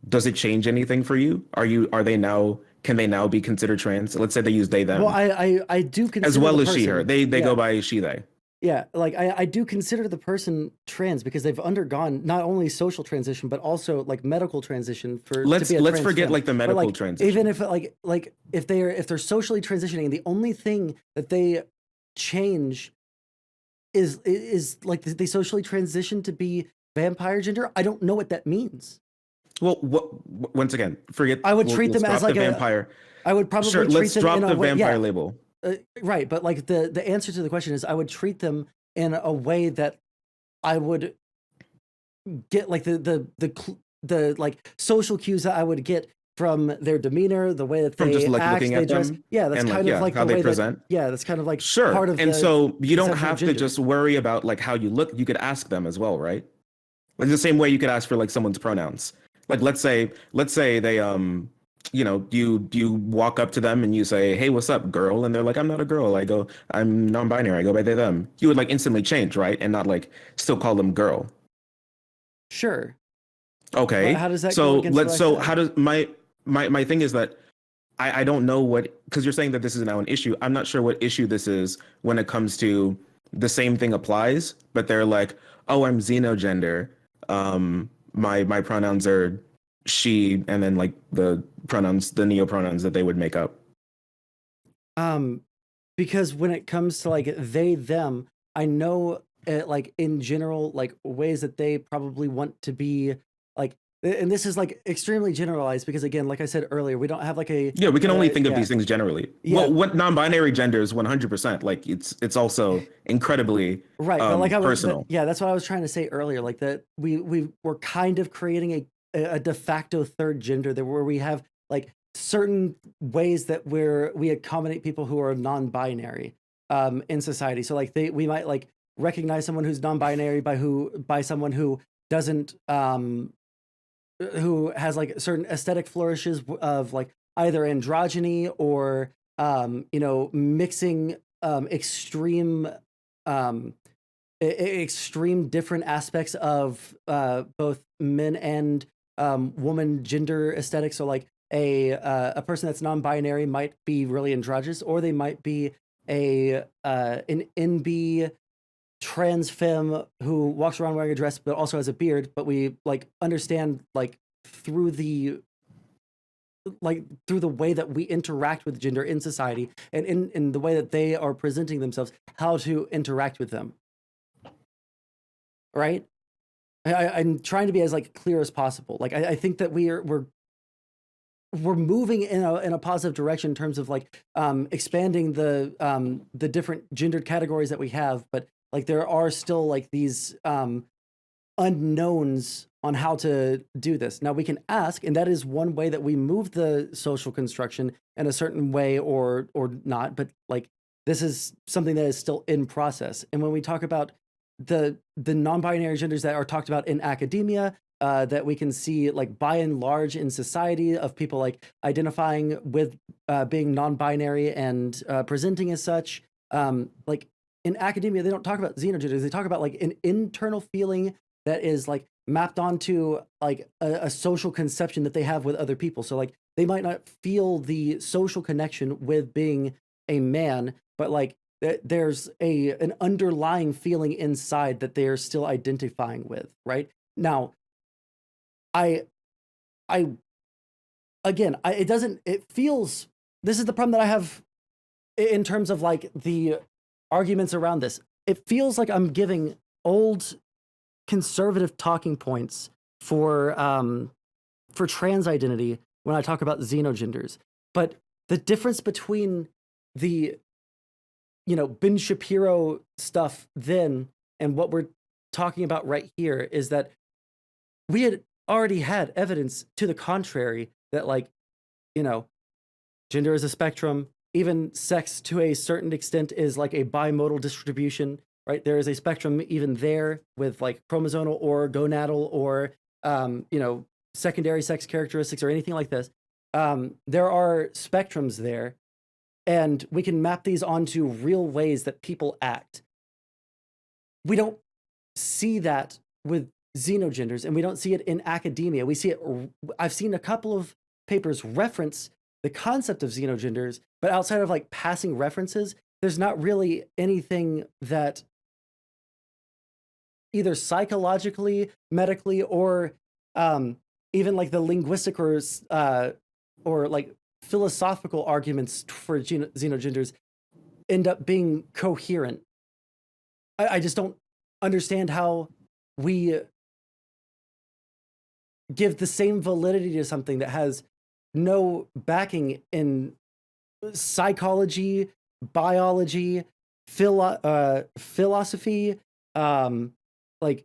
does it change anything for you? Are they now can they now be considered trans? Let's say they use they them Well, I do consider as well the as she her. person. They go Yeah, by she they. yeah. Like I do consider the person trans because they've undergone not only social transition but also like medical transition for to be a Let's trans forget femme. like the But medical like transition. even if like if they're socially transitioning, and the only thing that they change is like they socially transition to be vampire gender. I don't know what that means. Well, once again, forget. I would treat Let's them as drop the like vampire. I would Sure, probably treat let's them in drop a the way. vampire Yeah, label. right. But like the answer to the question is I would treat them in a way that I would get like the like social cues that I would get from their demeanor, the way that From just they like act, looking they at dress. them Yeah, that's and like kind of yeah, like how the they way that present. yeah, that's kind of like Sure. part of And the so you don't conception of have to gender. just worry about like how you look. You could ask them as well, right? Like the same way you could ask for like someone's pronouns. Like let's say they you know, you walk up to them and you say, "Hey, what's up, girl?" And they're like, "I'm not a girl. I'm non-binary. I go by they them." You would like instantly change, right? And not like still call them girl. Sure, but Okay. how does that go against what I So said? how does my thing is that I don't know what, because you're saying that this is now an issue. I'm not sure what issue this is when it comes to the same thing applies, but they're like, oh, I'm xenogender. My pronouns are she, and then like the pronouns, the neo pronouns that they would make up. Um, because when it comes to like they them, I know like in general like ways that they probably want to be like, and this is like extremely generalized because again, like I said earlier, we don't have like a Yeah, we can only think of yeah these things generally. yeah Well, what non-binary gender is 100%. Like it's also incredibly right, but like I was personal. yeah, that's what I was trying to say earlier, like that we were kind of creating a de facto third gender there where we have like certain ways that we accommodate people who are non-binary in society. So like we might like recognize someone who's non-binary by someone who doesn't who has like certain aesthetic flourishes of like either androgyny or you know, mixing extreme um extreme different aspects of both men and woman gender aesthetics. So like a person that's non-binary might be really androgynous, or they might be an NB trans femme who walks around wearing a dress but also has a beard. But we like understand like through the through the way that we interact with gender in society and in the way that they are presenting themselves, how to interact with them, right? I'm trying to be as like clear as possible. Like I think that we're moving in a positive direction in terms of like expanding the different gendered categories that we have, but like there are still like these unknowns on how to do this. Now we can ask, and that is one way that we move the social construction in a certain way or not, but like this is something that is still in process. And when we talk about the non-binary genders that are talked about in academia, that we can see like by and large in society of people like identifying with being non-binary and presenting as such, like in academia, they don't talk about xenogenders. They talk about like an internal feeling that is like mapped onto like a social conception that they have with other people. So like they might not feel the social connection with being a man, but like there's an underlying feeling inside that they're still identifying with, right? Now, it feels, this is the problem that I have in terms of like the arguments around this. It feels like I'm giving old conservative talking points for trans identity when I talk about xenogenders. But the difference between the, Ben Shapiro stuff then and what we're talking about right here is that we had already had evidence to the contrary that like, gender is a spectrum, even sex to a certain extent is like a bimodal distribution, right? There is a spectrum even there with like chromosomal or gonadal or, secondary sex characteristics or anything like this. There are spectrums there, and we can map these onto real ways that people act. We don't see that with xenogenders, and we don't see it in academia. We see it, I've seen a couple of papers reference the concept of xenogenders, but outside of like passing references, there's not really anything that either psychologically, medically, or even like the linguistic or like philosophical arguments for xenogenders end up being coherent. I just don't understand how we give the same validity to something that has no backing in psychology, biology, philosophy. Like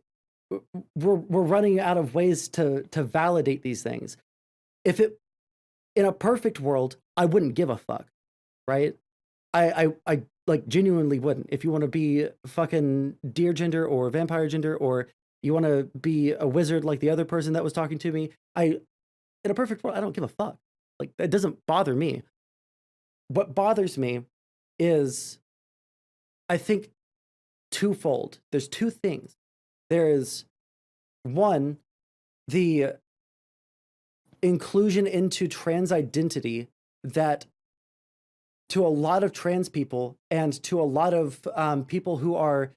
we're running out of ways to validate these things. If it, in a perfect world, I wouldn't give a fuck, right? I like genuinely wouldn't. If you want to be fucking deer gender or vampire gender, or you want to be a wizard like the other person that was talking to me, in a perfect world, I don't give a fuck. Like that doesn't bother me. What bothers me is, I think, twofold. There's two things. There is one, the inclusion into trans identity that to a lot of trans people and to a lot of people who are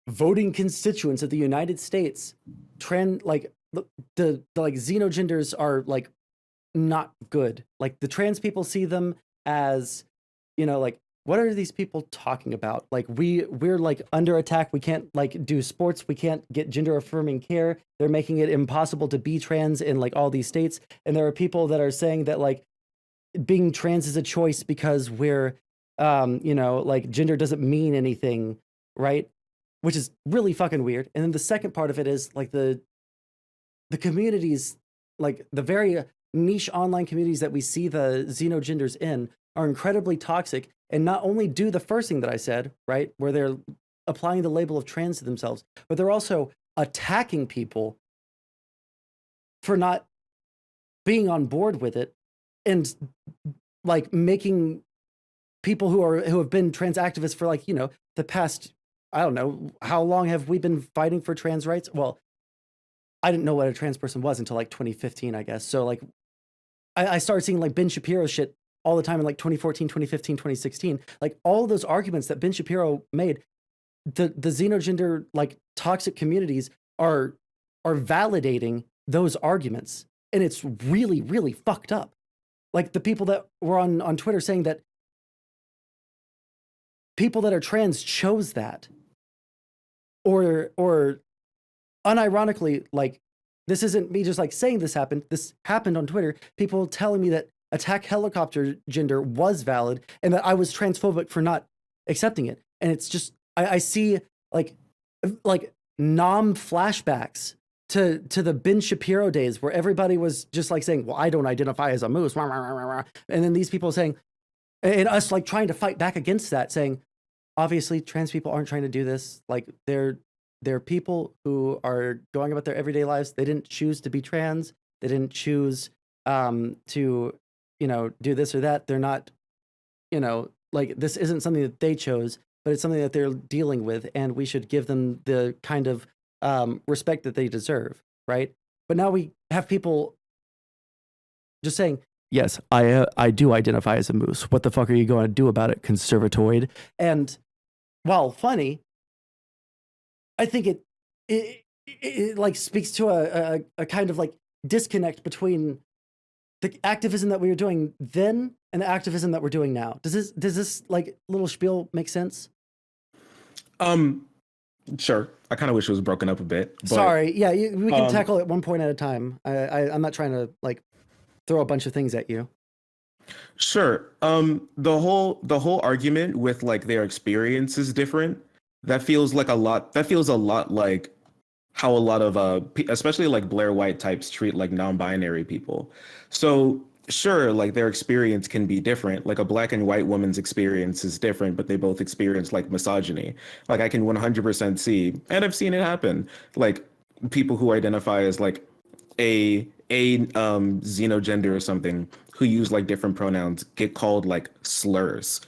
voting constituents of the United States, like the like xenogenders are like not good. Like the trans people see them as, like, what are these people talking about? Like we're like under attack. We can't like do sports. We can't get gender affirming care. They're making it impossible to be trans in like all these states. And there are people that are saying that like being trans is a choice because we're, like gender doesn't mean anything, right? Which is really fucking weird. And then the second part of it is like the communities, like the very niche online communities that we see the xenogenders in are incredibly toxic, and not only do the first thing that I said, right, where they're applying the label of trans to themselves, but they're also attacking people for not being on board with it, and like making people who have been trans activists for like, the past, I don't know, how long have we been fighting for trans rights? Well, I didn't know what a trans person was until like 2015, I guess. So like I started seeing like Ben Shapiro shit all the time in like 2014, 2015, 2016. Like all those arguments that Ben Shapiro made, the xenogender like toxic communities are validating those arguments. And it's really, really fucked up. Like the people that were on Twitter saying that people that are trans chose that. Or unironically, like, this isn't me just like saying this happened on Twitter. People telling me that attack helicopter gender was valid and that I was transphobic for not accepting it. And it's just, I see like nom flashbacks to the Ben Shapiro days where everybody was just like saying, well, I don't identify as a moose. And then these people saying, and us like trying to fight back against that, saying, obviously trans people aren't trying to do this. Like they're people who are going about their everyday lives. They didn't choose to be trans. They didn't choose to, do this or that. They're not, like this isn't something that they chose, but it's something that they're dealing with, and we should give them the kind of respect that they deserve, right? But now we have people just saying, yes, I do identify as a moose. What the fuck are you going to do about it, conservatoid? And while funny, I think it like speaks to a kind of like disconnect between the activism that we were doing then and the activism that we're doing now. Does this like little spiel make sense? Sure. I kind of wish it was broken up a bit. But, Sorry. Yeah, we can tackle it one point at a time. I'm not trying to like throw a bunch of things at you. Sure. The whole argument with like their experience is different. That feels like a lot. That feels a lot like how a lot of especially like Blair White types treat like non-binary people. So sure, like their experience can be different. Like a black and white woman's experience is different, but they both experience like misogyny. Like I can 100% see, and I've seen it happen. Like people who identify as like a xenogender or something who use like different pronouns get called like slurs.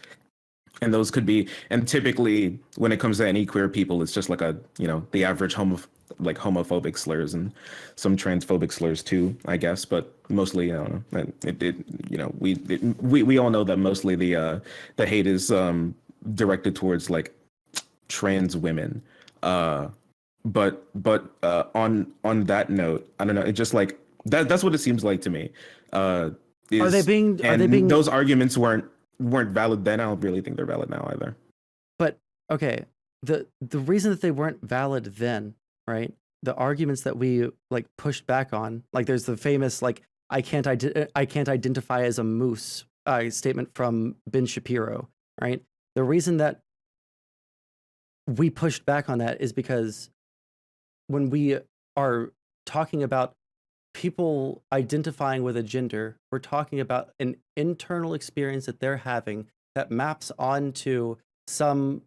And those could be, and typically when it comes to any queer people, it's just like the average homophobic slurs and some transphobic slurs too, I guess. But mostly, I don't know. We all know that mostly the hate is directed towards like trans women. On that note, I don't know. It just like that's what it seems like to me. Are they being those arguments weren't valid then. I don't really think they're valid now either. But okay, the reason that they weren't valid then, right? The arguments that we like pushed back on, like there's the famous like I can't identify as a moose statement from Ben Shapiro, right? The reason that we pushed back on that is because when we are talking about people identifying with a gender, we're talking about an internal experience that they're having that maps onto some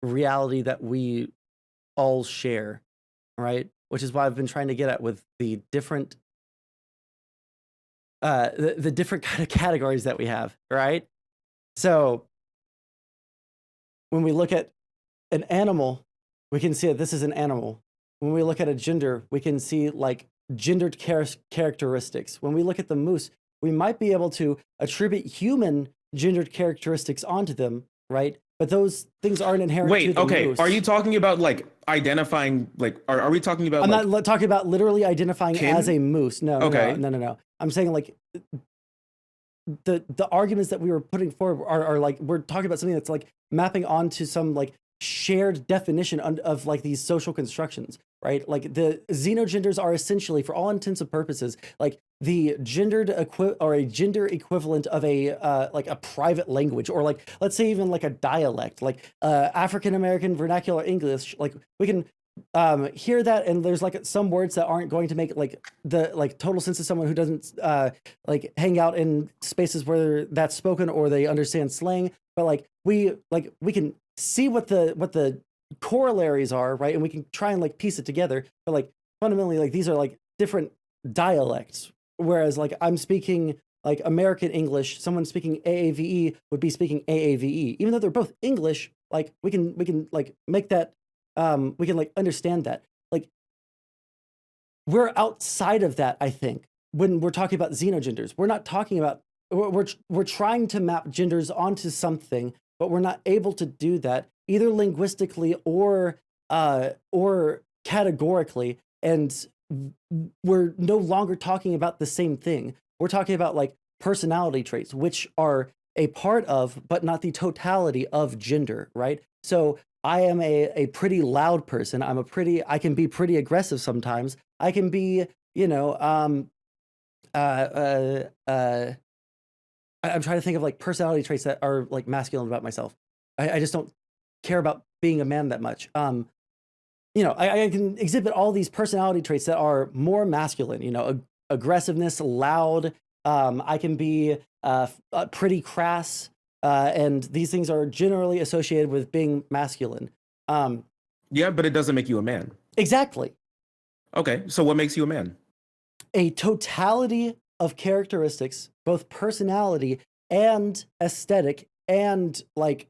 reality that we all share, right? Which is why I've been trying to get at with the different the different kind of categories that we have, right? So when we look at an animal, we can see that this is an animal. When we look at a gender, we can see like gendered characteristics. When we look at the moose, we might be able to attribute human gendered characteristics onto them, right? But those things aren't inherent to the moose. Are you talking about like identifying, like, are we talking about I'm not talking about literally identifying as a moose. No. I'm saying like the arguments that we were putting forward are like, we're talking about something that's like mapping onto some like shared definition of like these social constructions, right? Like the xenogenders are essentially, for all intents and purposes, like the gendered or a gender equivalent of a like a private language, or like let's say even like a dialect, like African American vernacular English. Like we can hear that, and there's like some words that aren't going to make like the like total sense to someone who doesn't like hang out in spaces where that's spoken or they understand slang. But like we can see what the corollaries are, right? And we can try and like piece it together. But like fundamentally, like these are like different dialects. Whereas like I'm speaking like American English, someone speaking AAVE would be speaking AAVE. Even though they're both English, like we can like make that we can like understand that. Like we're outside of that, I think, when we're talking about xenogenders. We're not talking about we're trying to map genders onto something, but we're not able to do that either linguistically or categorically, and we're no longer talking about the same thing. We're talking about like personality traits, which are a part of, but not the totality of gender, right? So I am a pretty loud person. I can be pretty aggressive sometimes. I can be, I'm trying to think of like personality traits that are like masculine about myself. I just don't care about being a man that much. I can exhibit all these personality traits that are more masculine, aggressiveness, loud. I can be pretty crass, and these things are generally associated with being masculine. Yeah, but it doesn't make you a man. Exactly. Okay, so what makes you a man? A totality of characteristics, both personality and aesthetic, and like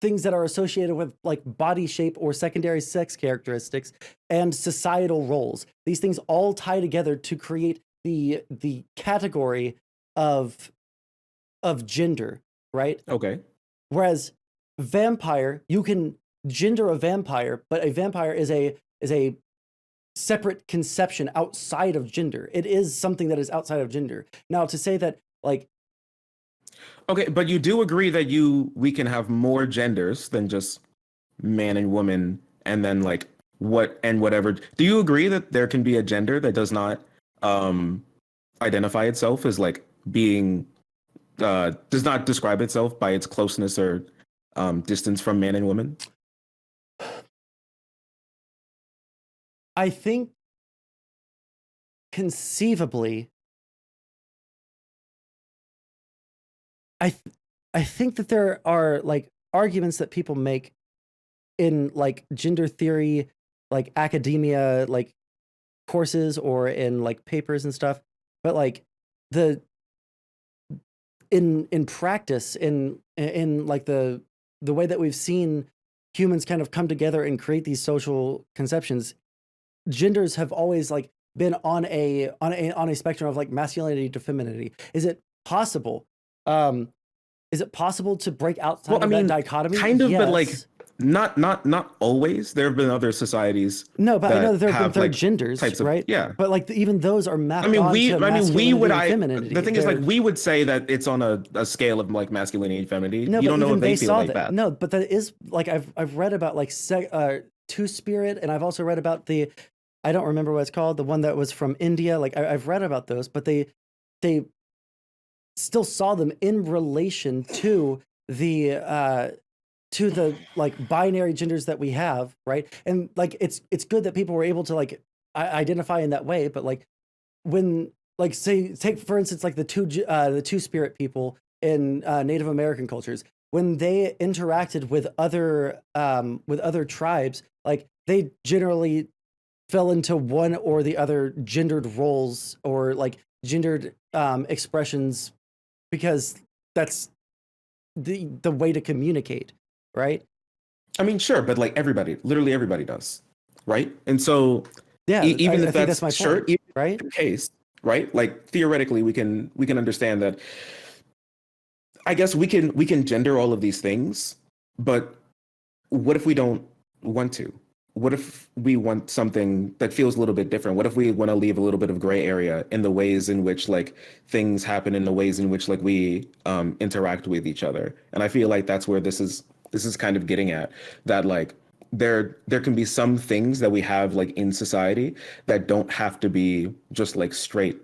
things that are associated with like body shape or secondary sex characteristics and societal roles. These things all tie together to create the category of gender, right? Okay. Whereas vampire, you can gender a vampire, but a vampire is a separate conception outside of gender. It is something that is outside of gender. Now, to say that like Okay, but you do agree that we can have more genders than just man and woman, and then like whatever. Do you agree that there can be a gender that does not um identify itself as like being does not describe itself by its closeness or distance from man and woman? I think conceivably I think that there are like arguments that people make in like gender theory, like academia, like courses or in like papers and stuff. But like the in practice, in like the way that we've seen humans kind of come together and create these social conceptions, genders have always like been on a spectrum of like masculinity to femininity. Um is it possible to break outside Well, I of that mean, dichotomy? kind of, but like Yes. not always. There have been other societies No, but I know that that there have been have third like genders, types of, right? yeah. But like even those are I mapped mean, we, onto I mean, we would, masculinity and femininity. the thing is, like, They're we would say that it's on a scale of like masculinity and femininity. no, You but don't know even if they they feel saw like that. that. No, but that is like I've read about like two spirit, and I've also read about the I don't remember what it's called, the one that was from India. Like I've read about those, but they still saw them in relation to the like binary genders that we have, right? And like it's good that people were able to like identify in that way, but like when like say take for instance like the two spirit people in Native American cultures, when they interacted with other tribes, like they generally fell into one or the other gendered roles or like gendered expressions because that's the way to communicate, right? I mean, sure, but like everybody, literally everybody does, right? And so Yeah, even I if think that's that's my sure, point, even if right? that's the case, right? Like theoretically, we can understand that. I guess we can gender all of these things, but what if we don't want to? What if we want something that feels a little bit different? What if we want to leave a little bit of gray area in the ways in which like things happen, in the ways in which like we interact with each other? And I feel like that's where this is kind of getting at, that like there can be some things that we have like in society that don't have to be just like straight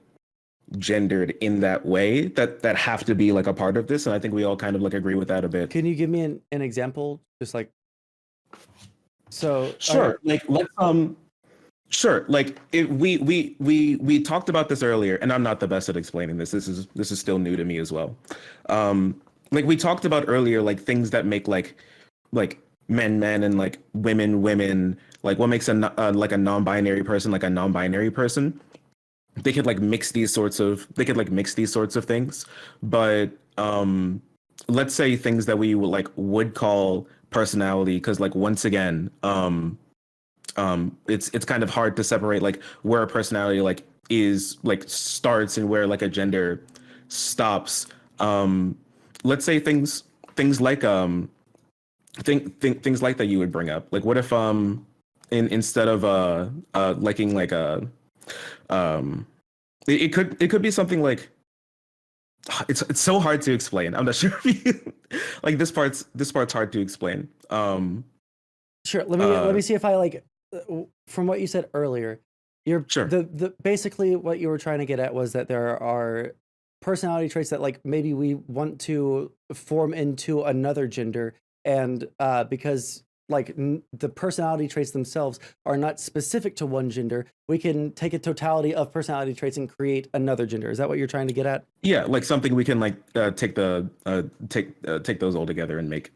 gendered in that way, that have to be like a part of this. And I think we all kind of like agree with that a bit. Can you give me an example? Just like so, Sure. Like let's sure. Like we talked about this earlier, and I'm not the best at explaining this. This is still new to me as well. Like we talked about earlier, like things that make like men men and like women women. Like what makes like a non-binary person like a non-binary person. They could like mix these sorts of things, but let's say things that we would call personality, because like once again it's kind of hard to separate like where a personality like is like starts and where like a gender stops. um let's say things like things like that you would bring up, like what if instead of liking like a um it could be something like it's so hard to explain. I'm not sure if you like this part's hard to explain. sure. Let Uh me see if I like from what you said earlier. You're sure. the basically what you were trying to get at was that there are personality traits that like maybe we want to form into another gender, and because like the personality traits themselves are not specific to one gender. We can take a totality of personality traits and create another gender. Is that what you're trying to get at? Yeah, like something we can like take those all together and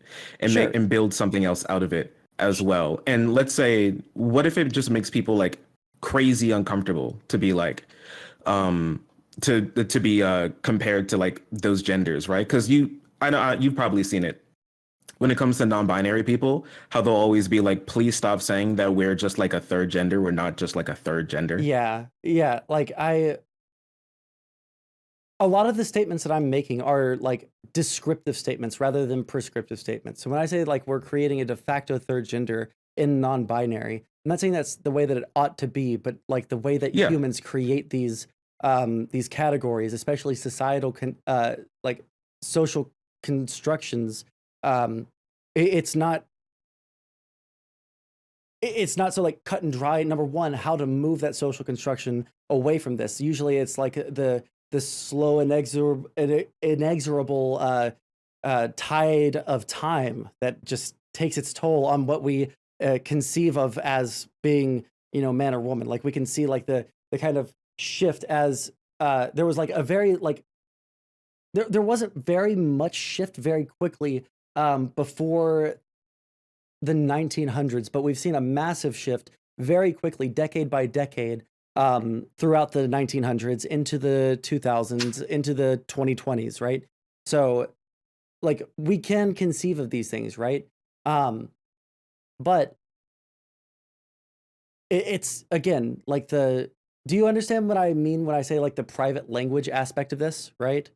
Sure. build something else out of it as well. And let's say, what if it just makes people like crazy uncomfortable to be like to be compared to like those genders, right? Because I know you've probably seen it when it comes to non-binary people, how they'll always be like, please stop saying that we're just like a third gender. We're not just like a third gender. Yeah. Yeah. Like a lot of the statements that I'm making are like descriptive statements rather than prescriptive statements. So when I say like we're creating a de facto third gender in non-binary, I'm not saying that's the way that it ought to be, but like the way that Yeah. humans create these categories, especially societal like social constructions, it's not it's not so like cut and dry. Number one, how to move that social construction away from this. Usually it's like the slow inexorable tide of time that just takes its toll on what we conceive of as being, man or woman. Like we can see like the kind of shift as there was like a very like there wasn't very much shift very quickly before the 1900s, but we've seen a massive shift very quickly, decade by decade, throughout the 1900s into the 2000s, into the 2020s, right? So, like, we can conceive of these things, right? But it's again like the. Do you understand what I mean when I say like the private language aspect of this, right?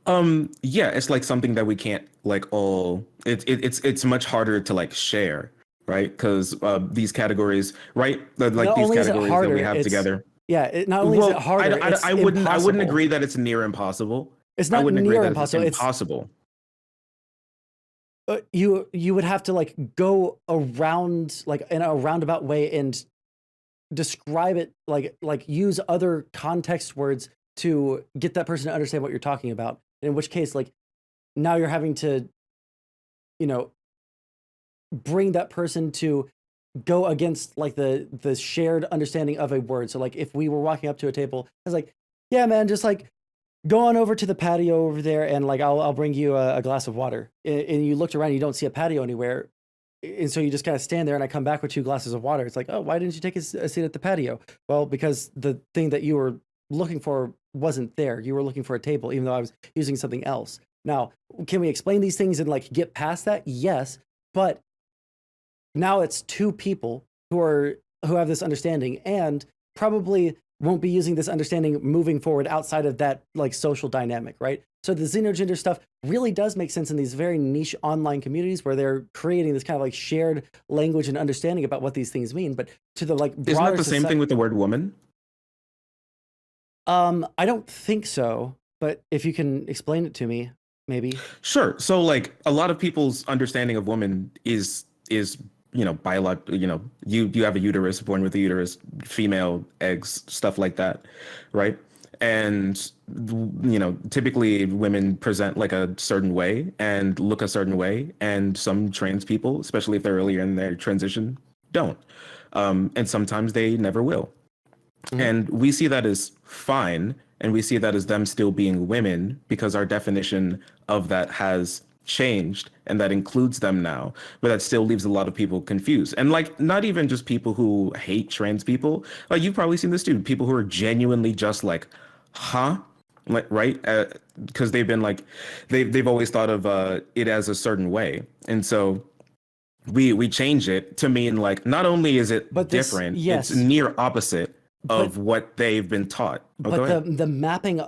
Yeah, it's like something that we can't like all it's much harder to like share, right? Because these categories, right? Like Not these only is it categories that harder, we have it's together. yeah. Not only is it Well, harder, it's I wouldn't impossible. agree that it's near impossible. It's I not wouldn't agree near that it's impossible. It's impossible. you would have to like go around like in a roundabout way and describe it like use other context words to get that person to understand what you're talking about. In which case, like now you're having to, you know, bring that person to go against like the shared understanding of a word. So like if we were walking up to a table, I was like, yeah, man, just like go on over to the patio over there and like I'll bring you a glass of water. And you looked around, you don't see a patio anywhere. And so you just kind of stand there and I come back with 2 glasses of water. It's like, oh, why didn't you take a seat at the patio? Well, because the thing that you were looking for wasn't there. You were looking for a table, even though I was using something else. Now, can we explain these things and like get past that? Yes. But now it's 2 people who have this understanding and probably won't be using this understanding moving forward outside of that like social dynamic, right? So the xenogender stuff really does make sense in these very niche online communities where they're creating this kind of like shared language and understanding about what these things mean. But to the like Isn't broader that the same thing with the word woman? I don't think so, but if you can explain it to me, maybe. Sure. So like a lot of people's understanding of woman is you have a uterus, born with a uterus, female eggs, stuff like that, right? And typically women present like a certain way and look a certain way, and some trans people, especially if they're earlier in their transition, don't. And sometimes they never will. Mhm. And we see that as fine, and we see that as them still being women because our definition of that has changed and that includes them now, but that still leaves a lot of people confused. And like not even just people who hate trans people, like you've probably seen this too, people who are genuinely just like, huh? Like, right? Because they've been like, they've always thought of it as a certain way. And so we change it to mean like not only is it But this, different, it's yes, near opposite but of what they've been taught. Oh, go but ahead. the mapping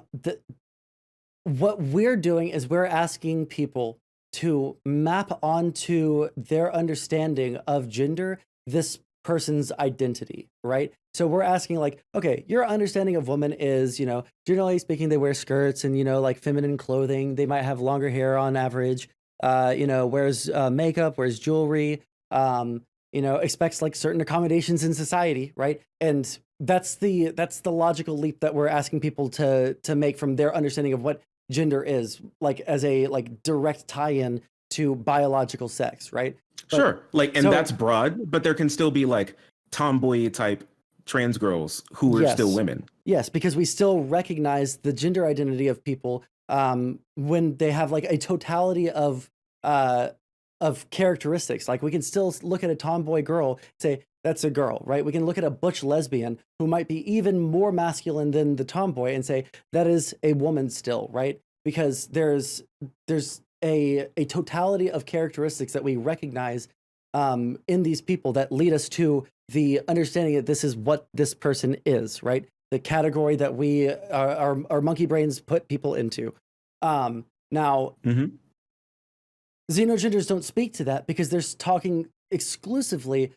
what we're doing is we're asking people to map onto their understanding of gender this person's identity, right? So we're asking like, okay, your understanding of woman is, generally speaking, they wear skirts and, like feminine clothing. They might have longer hair on average, wears makeup, wears jewelry, expects like certain accommodations in society, right? And that's the logical leap that we're asking people to make from their understanding of what gender is, like as a like direct tie-in to biological sex, right? But, Sure. Like, and that's broad, but there can still be like tomboy type trans girls who are still women. Yes, because we still recognize the gender identity of people when they have like a totality of characteristics. Like we can still look at a tomboy girl, say that's a girl, right? We can look at a butch lesbian who might be even more masculine than the tomboy and say that is a woman still, right? Because there's a totality of characteristics that we recognize in these people that lead us to the understanding that this is what this person is, right? The category that we our monkey brains put people into. Now, xenogenders don't speak to that because they're talking exclusively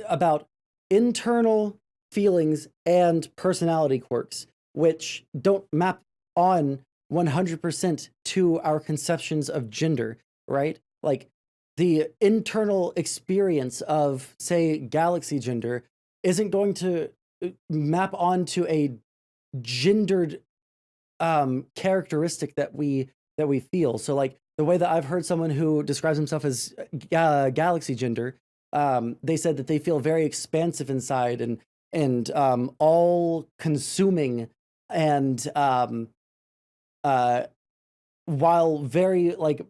about internal feelings and personality quirks, which don't map on 100% to our conceptions of gender, right? Like the internal experience of, say, galaxy gender isn't going to map onto a gendered characteristic that we feel. So like the way that I've heard someone who describes himself as galaxy gender, they said that they feel very expansive inside and all consuming and while very like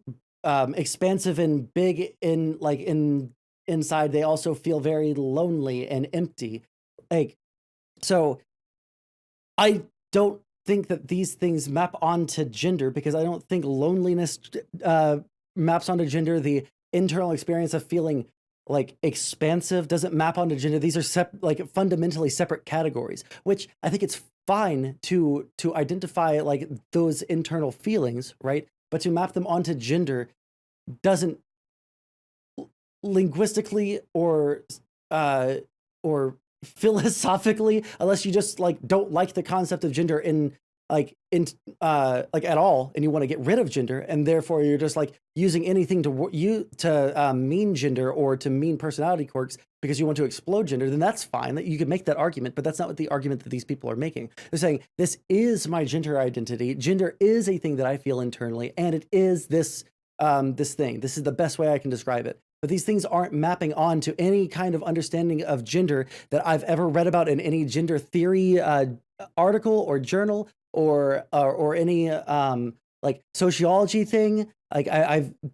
expansive and big inside, they also feel very lonely and empty. Like, so I don't think that these things map onto gender because I don't think loneliness maps onto gender. The internal experience of feeling like expansive doesn't map onto gender. These are like fundamentally separate categories, which I think it's fine to identify like those internal feelings, right? But to map them onto gender doesn't linguistically or philosophically, unless you just like don't like the concept of gender like at all, and you want to get rid of gender, and therefore you're just like using anything to mean gender or to mean personality quirks because you want to explode gender, then that's fine. That you can make that argument, but that's not what the argument that these people are making. They're saying this is my gender identity. Gender is a thing that I feel internally, and it is this thing. This is the best way I can describe it. But these things aren't mapping on to any kind of understanding of gender that I've ever read about in any gender theory article or journal or any like sociology thing. Like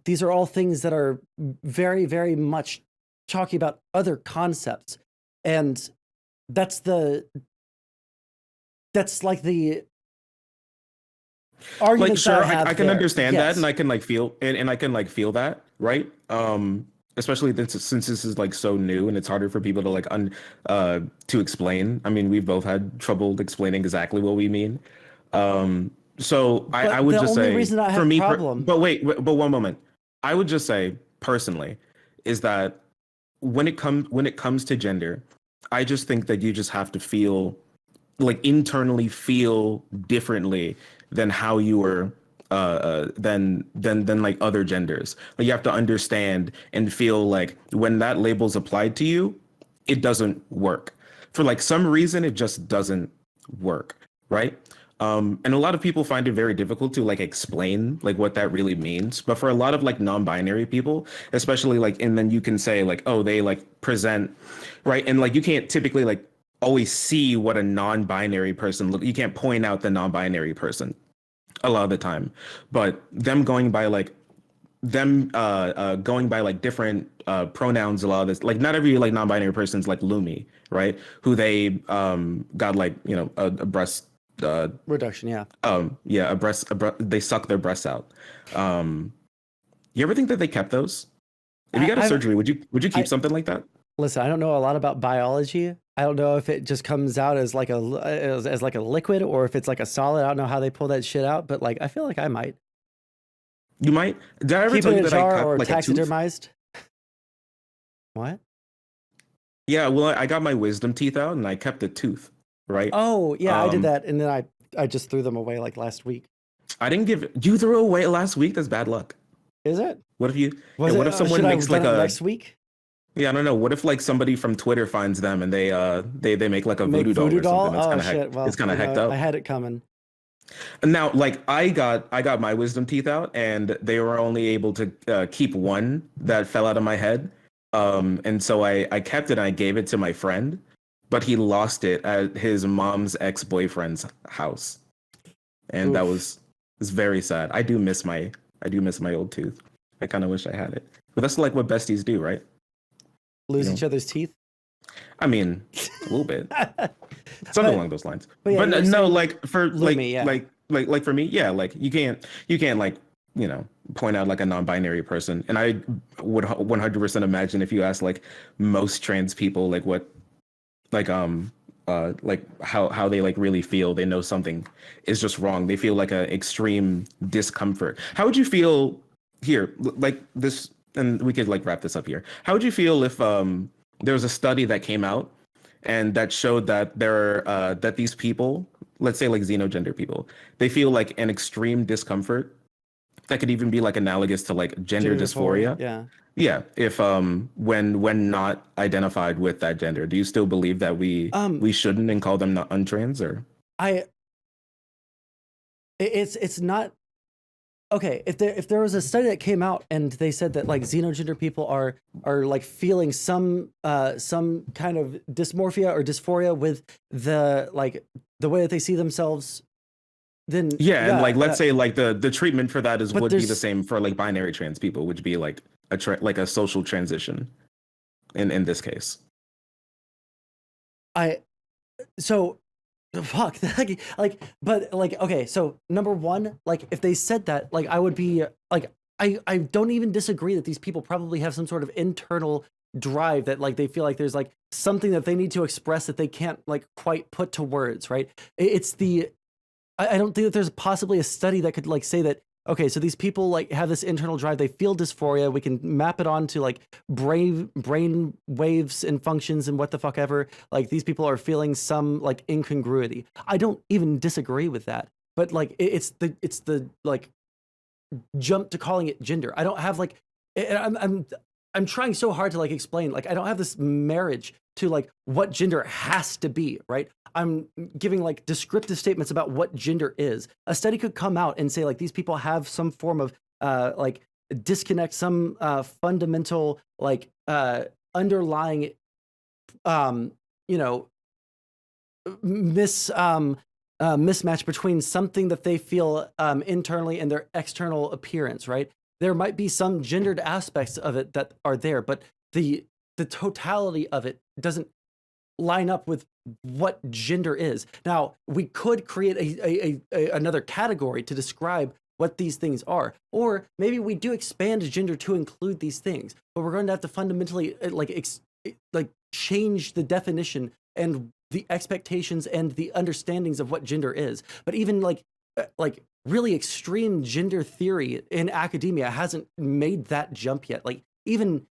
these are all things that are very, very much talking about other concepts, and that's like the argument. Like, sure, I can there. understand that, and I can like feel and I can like feel that, right? Especially since this is like so new and it's harder for people to like to explain. I mean, we've both had trouble explaining exactly what we mean. So I would just say for me, but one moment. I would just say personally is that when it comes to gender, I just think that you just have to feel like internally feel differently than how you were than like other genders. Like you have to understand and feel like when that label's applied to you, it doesn't work. For like some reason, it just doesn't work, right? And a lot of people find it very difficult to like explain like what that really means. But for a lot of like non-binary people, especially like, and then you can say like, oh, they like present, right? And like you can't typically like always see what a non-binary person look. You can't point out the non-binary person a lot of the time, but them going by like different pronouns a lot of this, like not every like non-binary person's like Lumi, right? Who they got like, you know, a breast reduction, yeah. They suck their breasts out. You ever think that they kept those? If you got a surgery, would you keep something like that? Listen, I don't know a lot about biology. I don't know if it just comes out as like a liquid or if it's like a solid. I don't know how they pull that shit out, but like I feel like I might. You might. Did I ever tell you that I cut or like taxidermized? What? Yeah, well, I got my wisdom teeth out and I kept a tooth, right? Oh, yeah, I did that, and then I just threw them away like last week. I didn't give. You threw away last week? That's bad luck. Is it? What if you? What if someone makes like a next week? Yeah, I don't know. What if like somebody from Twitter finds them and they make like a voodoo doll or something? Oh shit! Well, it's kind of hecked up. I had it coming. Now, like I got my wisdom teeth out, and they were only able to keep one that fell out of my head. And so I kept it and I gave it to my friend, but he lost it at his mom's ex-boyfriend's house, and that Oof. was very sad. I do miss my old tooth. I kind of wish I had it, but that's like what besties do, right? Lose You know, each other's teeth. I mean, a little bit. Something But along those lines. but yeah, But you were no, saying like for Lumi, yeah. like for me, yeah, like you can't like, point out like a non-binary person. And I would 100% imagine if you ask like most trans people like what like how they like really feel, they know something is just wrong. They feel like a extreme discomfort. How would you feel here, like this, and we could like wrap this up here. How would you feel if there was a study that came out and that showed that that these people, let's say like xenogender people, they feel like an extreme discomfort that could even be like analogous to like gender Gender dysphoria, dysphoria. yeah. Yeah, if when not identified with that gender, do you still believe that we Um, we shouldn't and call them not untrans or? I it's not okay. If there was a study that came out and they said that like xenogender people are like feeling some kind of dysmorphia or dysphoria with the way that they see themselves, then Yeah, and yeah, like let's say like the treatment for that is but would be the there's same for like binary trans people, which be like like a social transition in this case. I so fuck but like okay, so number one, like if they said that, like I would be like I don't even disagree that these people probably have some sort of internal drive that like they feel like there's like something that they need to express that they can't like quite put to words, right? It's the I don't think that there's possibly a study that could like say that okay, so these people like have this internal drive, they feel dysphoria, we can map it onto like brain waves and functions and what the fuck ever. Like these people are feeling some like incongruity. I don't even disagree with that. But like it's the like jump to calling it gender. I don't have like I'm trying so hard to like explain. Like I don't have this marriage to like what gender has to be, right? I'm giving like descriptive statements about what gender is. A study could come out and say like these people have some form of like disconnect, some fundamental like underlying um you know mis mismatch between something that they feel internally and their external appearance, right? There might be some gendered aspects of it that are there, but the totality of it doesn't line up with what gender is. Now, we could create another category to describe what these things are, or maybe we do expand gender to include these things, but we're going to have to fundamentally like change the definition and the expectations and the understandings of what gender is. But even like really extreme gender theory in academia hasn't made that jump yet. Like even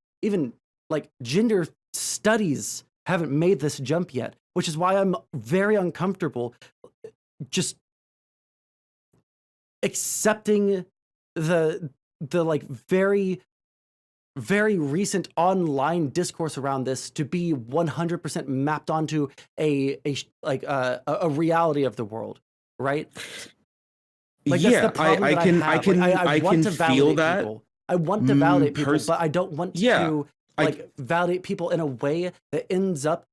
like gender studies haven't made this jump yet, which is why I'm very uncomfortable just accepting the like very recent online discourse around this to be 100% mapped onto a reality of the world, right? Like that's the Yeah, problem that I I have. Like can I I want can to feel validate that. people. I want to validate people, Pers but I don't want Yeah, to I like validate people in a way that ends up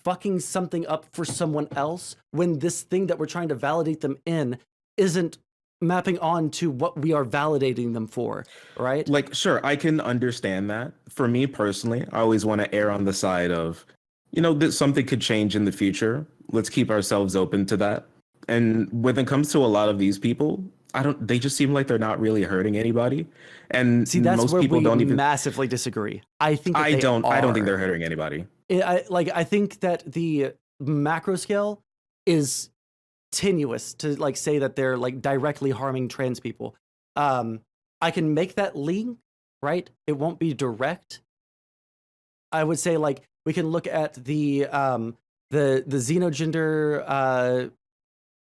fucking something up for someone else when this thing that we're trying to validate them in isn't mapping on to what we are validating them for, right? like sure, I can understand that. For me personally, I always want to err on the side of, that something could change in the future. Let's keep ourselves open to that. And when it comes to a lot of these people, I don't they just seem like they're not really hurting anybody. And See, that's most where people we don't even massively disagree. I think that I they don't I don't think they're are. hurting anybody. I think that the macro scale is tenuous to like say that they're like directly harming trans people. Um, I can make that link, right? It won't be direct. I would say like we can look at the xenogender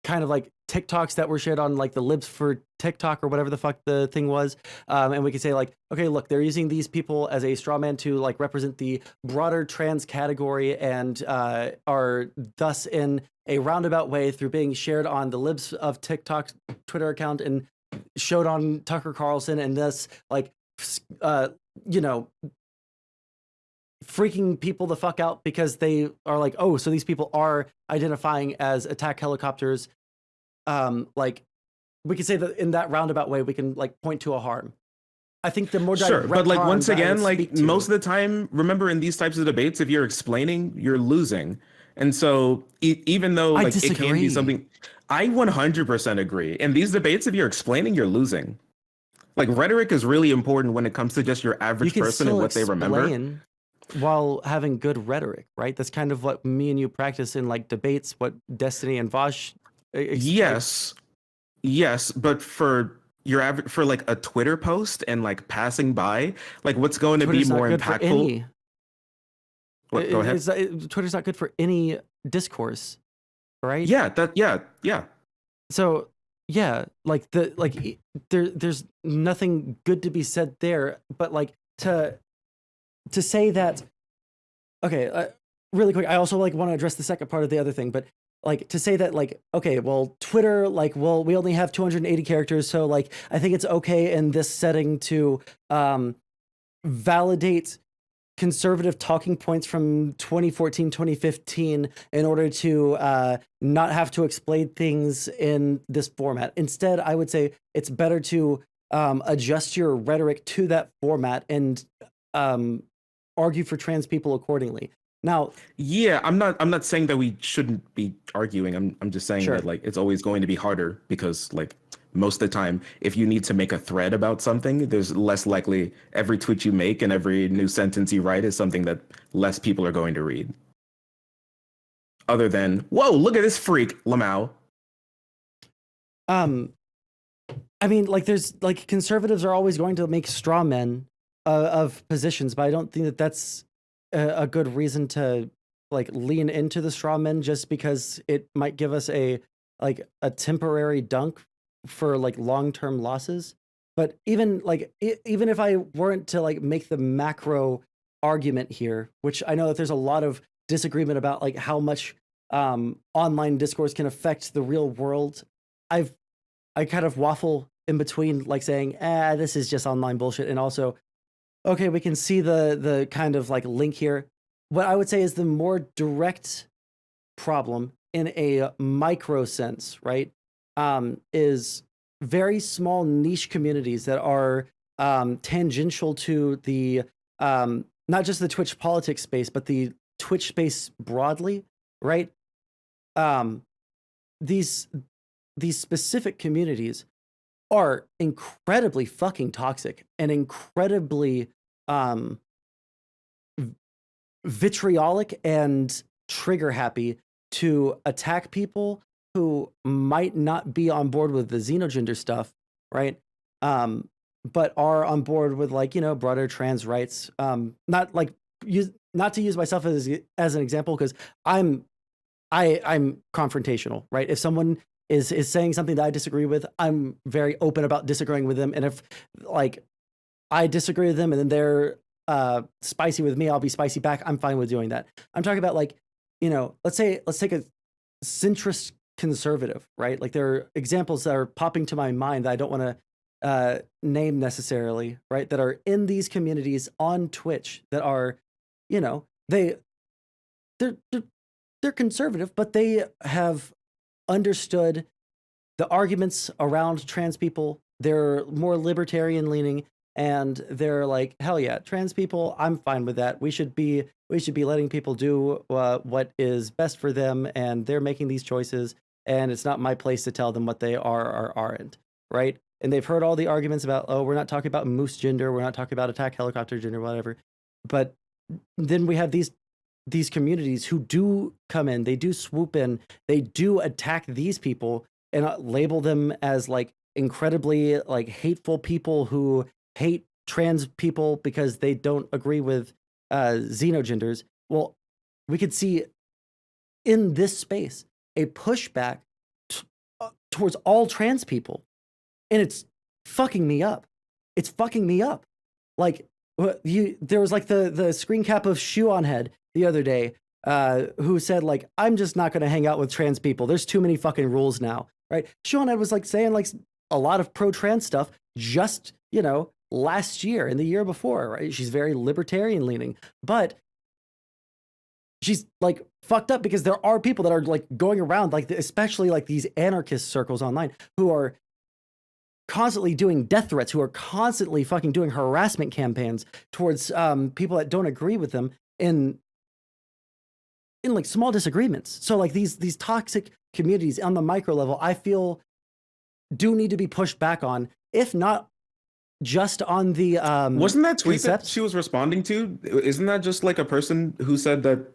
kind of like TikToks that were shared on like the libs for TikTok or whatever the fuck the thing was. And we could say like, okay, look, they're using these people as a straw man to like represent the broader trans category and are thus in a roundabout way through being shared on the Libs of TikTok Twitter account and showed on Tucker Carlson, and thus like you know, freaking people the fuck out because they are like, oh, so these people are identifying as attack helicopters. Like we could say that in that roundabout way, we can like point to a harm. I think the more Sure, direct but like harm once that I again, would like speak to- most of the time, remember in these types of debates, if you're explaining, you're losing. And so even though I like it can be disagree. something, I 100% agree. In these debates, if you're explaining, you're losing. Like rhetoric is really important when it comes to just your you average can person and still what they remember. explain while having good rhetoric, right? That's kind of what me and you practice in like debates, what Destiny and Vosh Yes, yes, but for your average, for like a Twitter post and like passing by, like what's going to be Twitter's not more good for impactful? any. What, go ahead. Twitter's not good for any discourse, right? Yeah, yeah. So yeah, like there's nothing good to be said there, but like to say that. Okay, really quick. I also like want to address the second part of the other thing, but like to say that like okay, well Twitter like well we only have 280 characters, so like I think it's okay in this setting to validate conservative talking points from 2014 2015 in order to not have to explain things in this format. Instead, I would say it's better to adjust your rhetoric to that format and argue for trans people accordingly. Now, Yeah, I'm not saying that we shouldn't be arguing. I'm just saying Sure. that like it's always going to be harder because like most of the time if you need to make a thread about something, there's less likely every tweet you make and every new sentence you write is something that less people are going to read. Other than, whoa, look at this freak, Lamau. I mean, like there's like conservatives are always going to make straw men of positions, but I don't think that that's a good reason to like lean into the straw men just because it might give us a like a temporary dunk for like long-term losses. But even like even if I weren't to like make the macro argument here, which I know that there's a lot of disagreement about like how much online discourse can affect the real world. I kind of waffle in between like saying, this is just online bullshit, and also, okay, we can see the kind of like link here. What I would say is the more direct problem in a micro sense, right, is very small niche communities that are tangential to the not just the Twitch politics space, but the Twitch space broadly, right? These specific communities are incredibly fucking toxic and incredibly vitriolic and trigger happy to attack people who might not be on board with the xenogender stuff, right? But are on board with like, you know, broader trans rights. Not like not to use myself as an example, because I'm confrontational, right? If someone is saying something that I disagree with, I'm very open about disagreeing with them. And if like I disagree with them and then they're spicy with me, I'll be spicy back. I'm fine with doing that. I'm talking about like, you know, let's take a centrist conservative, right? Like there are examples that are popping to my mind that I don't want to name necessarily, right? That are in these communities on Twitch that are, you know, they're conservative, but they have understood the arguments around trans people. They're more libertarian leaning, and they're like, hell yeah, trans people, I'm fine with that. We should be letting people do what is best for them, and they're making these choices, and it's not my place to tell them what they are or aren't, right? And they've heard all the arguments about, oh, we're not talking about moose gender, we're not talking about attack helicopter gender, whatever. But then we have these communities who do come in, they do swoop in, they do attack these people and label them as like incredibly like hateful people who hate trans people because they don't agree with xenogenders. Well, we could see in this space a pushback towards all trans people, and it's fucking me up. It's fucking me up. Like there was like the screen cap of Shoe on Head the other day, who said like, I'm just not going to hang out with trans people. There's too many fucking rules now, right? Sean Ed was like saying like a lot of pro-trans stuff just, you know, last year and the year before, right? She's very libertarian leaning, but she's like fucked up because there are people that are like going around like, especially like these anarchist circles online who are constantly doing death threats, who are constantly fucking doing harassment campaigns towards people that don't agree with them in like small disagreements. So like these toxic communities on the micro level, I feel do need to be pushed back on, if not just on the wasn't that tweet concepts. that she was responding to? Isn't that just like a person who said that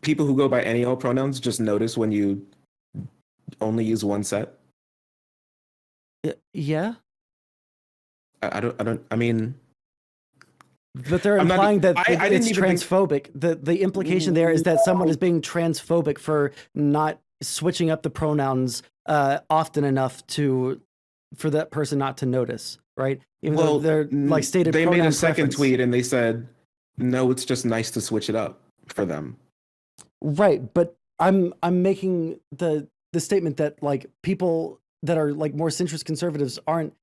people who go by any all pronouns just notice when you only use one set? Yeah. I mean, but they're implying that I it's didn't even transphobic. The implication there is that someone is being transphobic for not switching up the pronouns often enough for that person not to notice, right? Even though they're like stated. They made a second preference. tweet and they said, "No, it's just nice to switch it up for them." Right, but I'm making the statement that like people that are like more centrist conservatives aren't,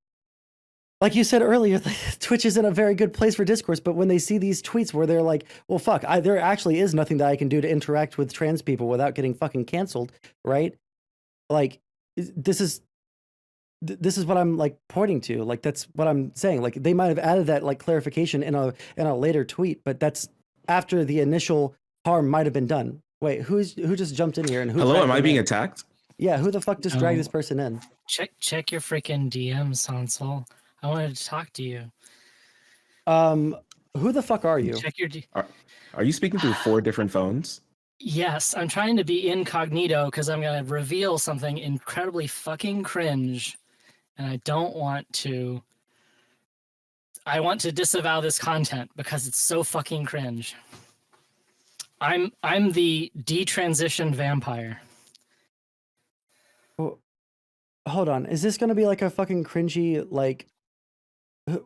like you said earlier, Twitch isn't a very good place for discourse, but when they see these tweets where they're like, well, fuck, there actually is nothing that I can do to interact with trans people without getting fucking canceled, right? Like, this is what I'm like pointing to. Like, that's what I'm saying. Like, they might have added that like clarification in a later tweet, but that's after the initial harm might have been done. Wait, who just jumped in here and who? Hello, am I being attacked? Yeah, who the fuck just dragged this person in? Check your freaking DMs, Sondsol. I wanted to talk to you. Who the fuck are you? Check your Are you speaking through 4 different phones? Yes, I'm trying to be incognito because I'm going to reveal something incredibly fucking cringe. And I don't want to... I want to disavow this content because it's so fucking cringe. I'm the detransitioned vampire. Well, hold on. Is this going to be like a fucking cringy, like...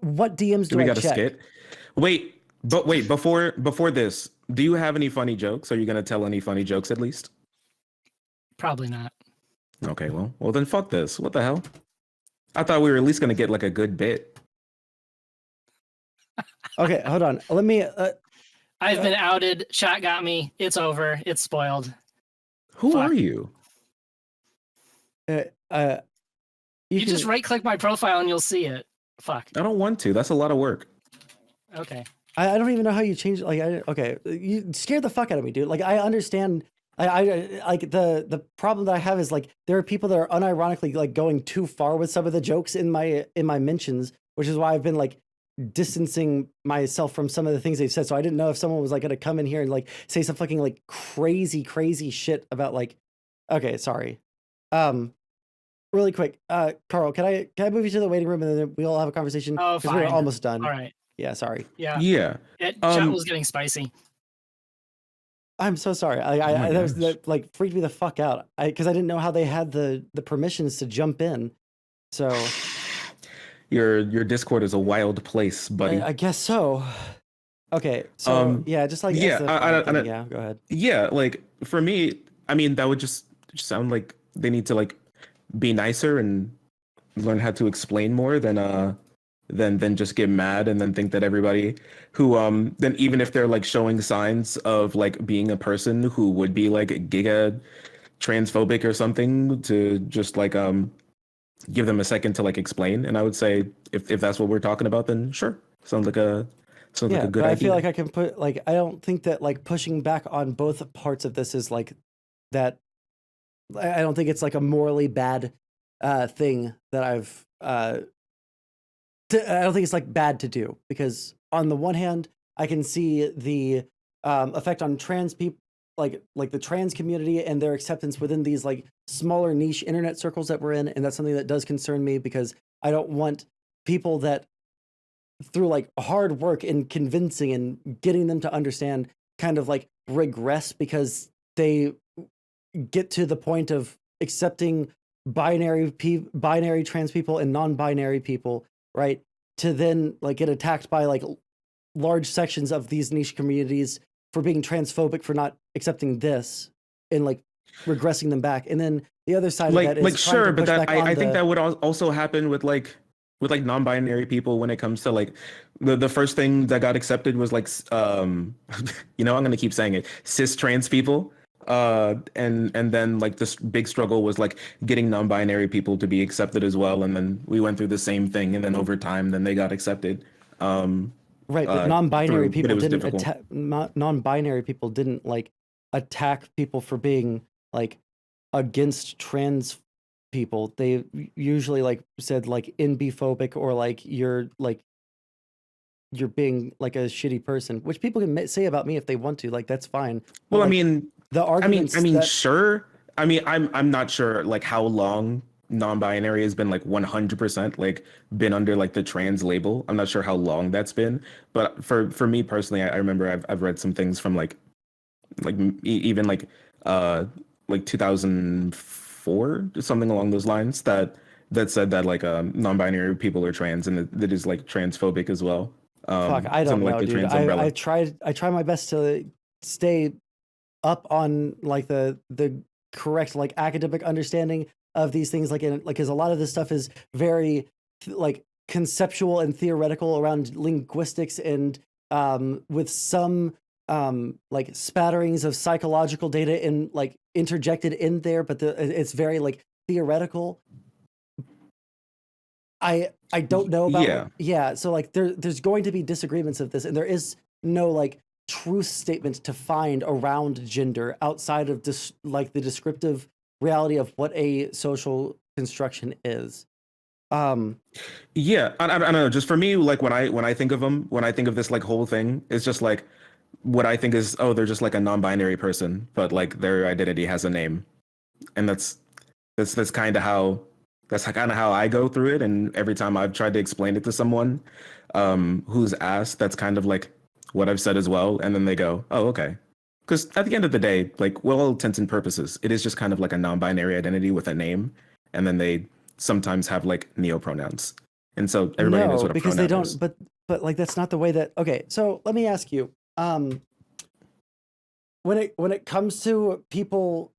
What DMs do we I got check? a skit? Wait, before this, do you have any funny jokes? Are you gonna tell any funny jokes at least? Probably not. Okay, well then fuck this. What the hell? I thought we were at least gonna get like a good bit. Okay, hold on. Let me. I've been outed. Chat got me. It's over. It's spoiled. Who Fuck. are you? You just right-click my profile and you'll see it. Fuck. I don't want to. That's a lot of work. Okay. I don't even know how you change. Like, okay, you scared the fuck out of me, dude. Like, I understand. I like the problem that I have is like there are people that are unironically like going too far with some of the jokes in my mentions, which is why I've been like distancing myself from some of the things they've said. So I didn't know if someone was like gonna come in here and like say some fucking like crazy shit about like. Okay, sorry. Really quick, Carl, can I move you to the waiting room and then we all have a conversation? Oh, because we're fine. almost done. All right. Yeah, sorry. Yeah. Yeah. Chat was getting spicy. I'm so sorry. That like freaked me the fuck out. Because I didn't know how they had the permissions to jump in. So your Discord is a wild place, buddy. I guess so. Okay. So yeah, just like yeah, yeah. Go ahead. Yeah, like for me, I mean that would just sound like they need to like be nicer and learn how to explain more than just get mad and then think that everybody who then even if they're like showing signs of like being a person who would be like giga transphobic or something to just like give them a second to like explain. And I would say if that's what we're talking about, then sure, sounds like a good but idea. I feel like I can put like I don't think that like pushing back on both parts of this is like that. I don't think it's like a morally bad thing that I've I don't think it's like bad to do, because on the one hand, I can see the effect on trans people, like the trans community and their acceptance within these like smaller niche internet circles that we're in, and that's something that does concern me because I don't want people that through like hard work and convincing and getting them to understand kind of like regress because they get to the point of accepting binary trans people and non-binary people, right, to then like get attacked by like large sections of these niche communities for being transphobic for not accepting this and like regressing them back. And then the other side of that is like trying sure, to but push that back on I think the, that would also happen with like non-binary people when it comes to like the first thing that got accepted was like you know, I'm gonna keep saying it, cis trans people. And then like this big struggle was like getting non-binary people to be accepted as well. And then we went through the same thing, and then over time, then they got accepted. right, but Through, non-binary but people it was didn't difficult. attack, non-binary people didn't like attack people for being like against trans people. They usually like said like NB-phobic or like you're being like a shitty person, which people can say about me if they want to, like that's fine. But Well, like the I arguments mean, that sure. I mean, I'm not sure like how long non-binary has been like 100% like been under like the trans label. I'm not sure how long that's been, but for me personally, I remember I've read some things from even like 2004 or something along those lines that said that like non-binary people are trans, and that is like transphobic as well. fuck, I don't Something like know, the dude. trans umbrella. I try my best to stay up on like the correct like academic understanding of these things, like in like because a lot of this stuff is very like conceptual and theoretical around linguistics and with some like spatterings of psychological data in like interjected in there, but it's very like theoretical. I don't know about, Yeah. yeah, so like there's going to be disagreements of this, and there is no like truth statement to find around gender outside of this like the descriptive reality of what a social construction is. Um Yeah, I don't know. Just for me, like when I think of them, when I think of this like whole thing, it's just like what I think is, oh, they're just like a non-binary person, but like their identity has a name, and that's kind of how I go through it. And every time I've tried to explain it to someone who's asked, that's kind of like what I've said as well, and then they go, oh, okay. Because at the end of the day, like, well, all intents and purposes, it is just kind of like a non-binary identity with a name, and then they sometimes have like neopronouns, and so everybody knows no, what a because they pronoun don't, is. but like that's not the way that, okay, so let me ask you, when it comes to people,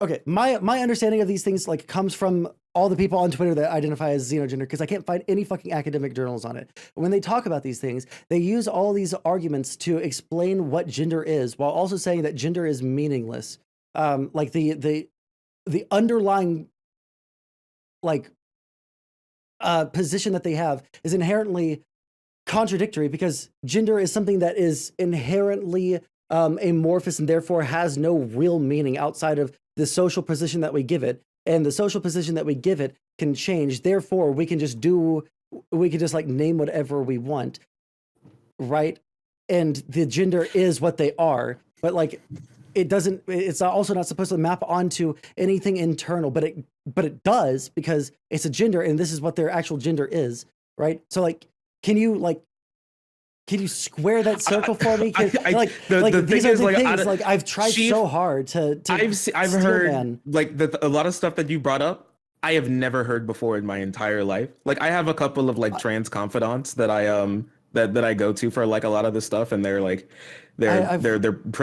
okay, my understanding of these things like comes from all the people on Twitter that identify as xenogender, because I can't find any fucking academic journals on it. When they talk about these things, they use all these arguments to explain what gender is, while also saying that gender is meaningless. Like the underlying like position that they have is inherently contradictory, because gender is something that is inherently amorphous and therefore has no real meaning outside of the social position that we give it. And the social position that we give it can change. Therefore, we can just like name whatever we want, right? And the gender is what they are. But like it's also not supposed to map onto anything internal, but it does, because it's a gender and this is what their actual gender is, right? So like, can you square that circle for me? The These thing are is the like things like I've tried Chief, so hard to I've steel heard man. like a lot of stuff that you brought up. I have never heard before in my entire life. Like I have a couple of like trans confidants that that I go to for like a lot of this stuff, and they're like they're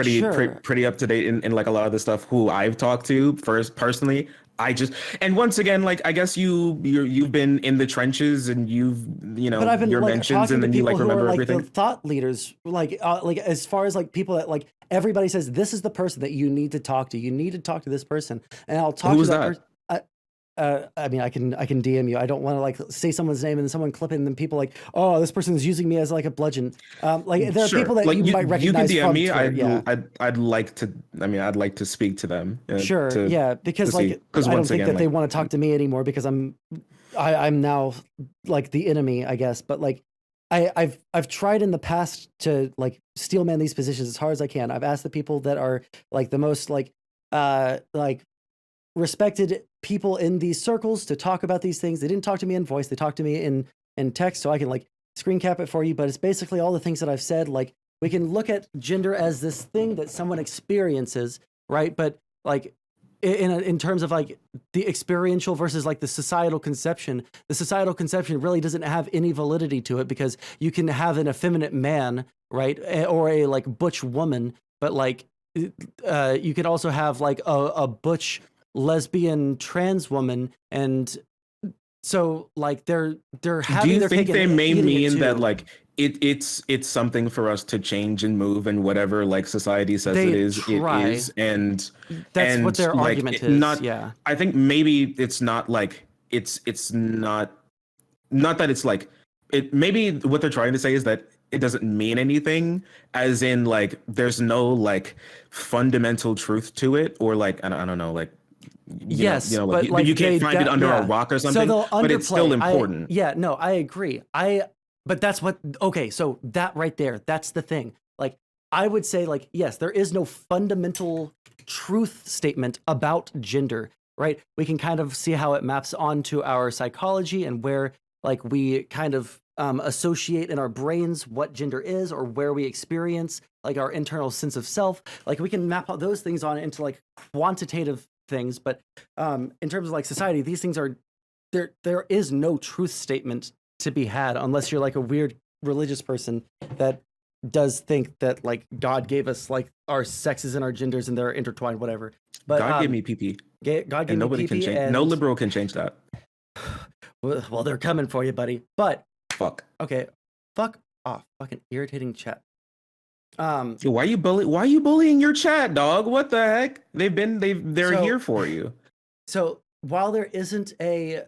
Sure. pretty up to date in like a lot of the stuff who I've talked to first personally. I just, and once again, like I guess you've been in the trenches, and you But know I've been your like mentions, talking and to then you people like who are remember like the everything. thought leaders, like as far as like people that like everybody says this is the person that you need to talk to. You need to talk to this person, and I'll talk to Who's that that? person. I mean, I can DM you. I don't want to like say someone's name and then someone clip it, and then people like, oh, this person is using me as like a bludgeon. Like there are people Sure. that Like you might you can recognize DM from me. Twitter. Yeah, I'd like to. I mean, I'd like to speak to them. sure. Yeah, To because see. like Because I don't once think again, that they like want to talk to me anymore, because I'm now like the enemy, I guess. But like I've tried in the past to like steelman these positions as hard as I can. I've asked the people that are like the most like respected people in these circles to talk about these things. They didn't talk to me in voice. They talked to me in text, so I can like screen cap it for you. But it's basically all the things that I've said. Like we can look at gender as this thing that someone experiences, right? But like in terms of like the experiential versus like the societal conception. The societal conception really doesn't have any validity to it because you can have an effeminate man, right, or a like butch woman, but like you could also have like a butch lesbian trans woman, and so like they're having Do you their think cake they and may eating it mean that too. like it's something for us to change and move and whatever like society says They it try. is, That's what their like argument is. not. Yeah. I think maybe it's not like it's not that it's like it. Maybe what they're trying to say is that it doesn't mean anything, as in like there's no like fundamental truth to it, or like I don't know, like Yes, like but like you can't find it under a yeah. rock or So something, they'll but it's still underplay. important. Yeah, no, I agree. But that's what okay, so that right there, that's the thing. Like I would say like yes, there is no fundamental truth statement about gender, right? We can kind of see how it maps onto our psychology and where like we kind of associate in our brains what gender is or where we experience like our internal sense of self. Like we can map all those things on into like quantitative things, but in terms of like society, these things are there is no truth statement to be had unless you're like a weird religious person that does think that like God gave us like our sexes and our genders and they're intertwined, whatever. But God gave me PP, God gave and me nobody can PP, change. No and liberal can change that. well, they're coming for you, buddy. But Fuck. okay, fuck off, fucking irritating chat. Why are you bullying your chat, dog? What the heck? They're So here for you. so while there isn't a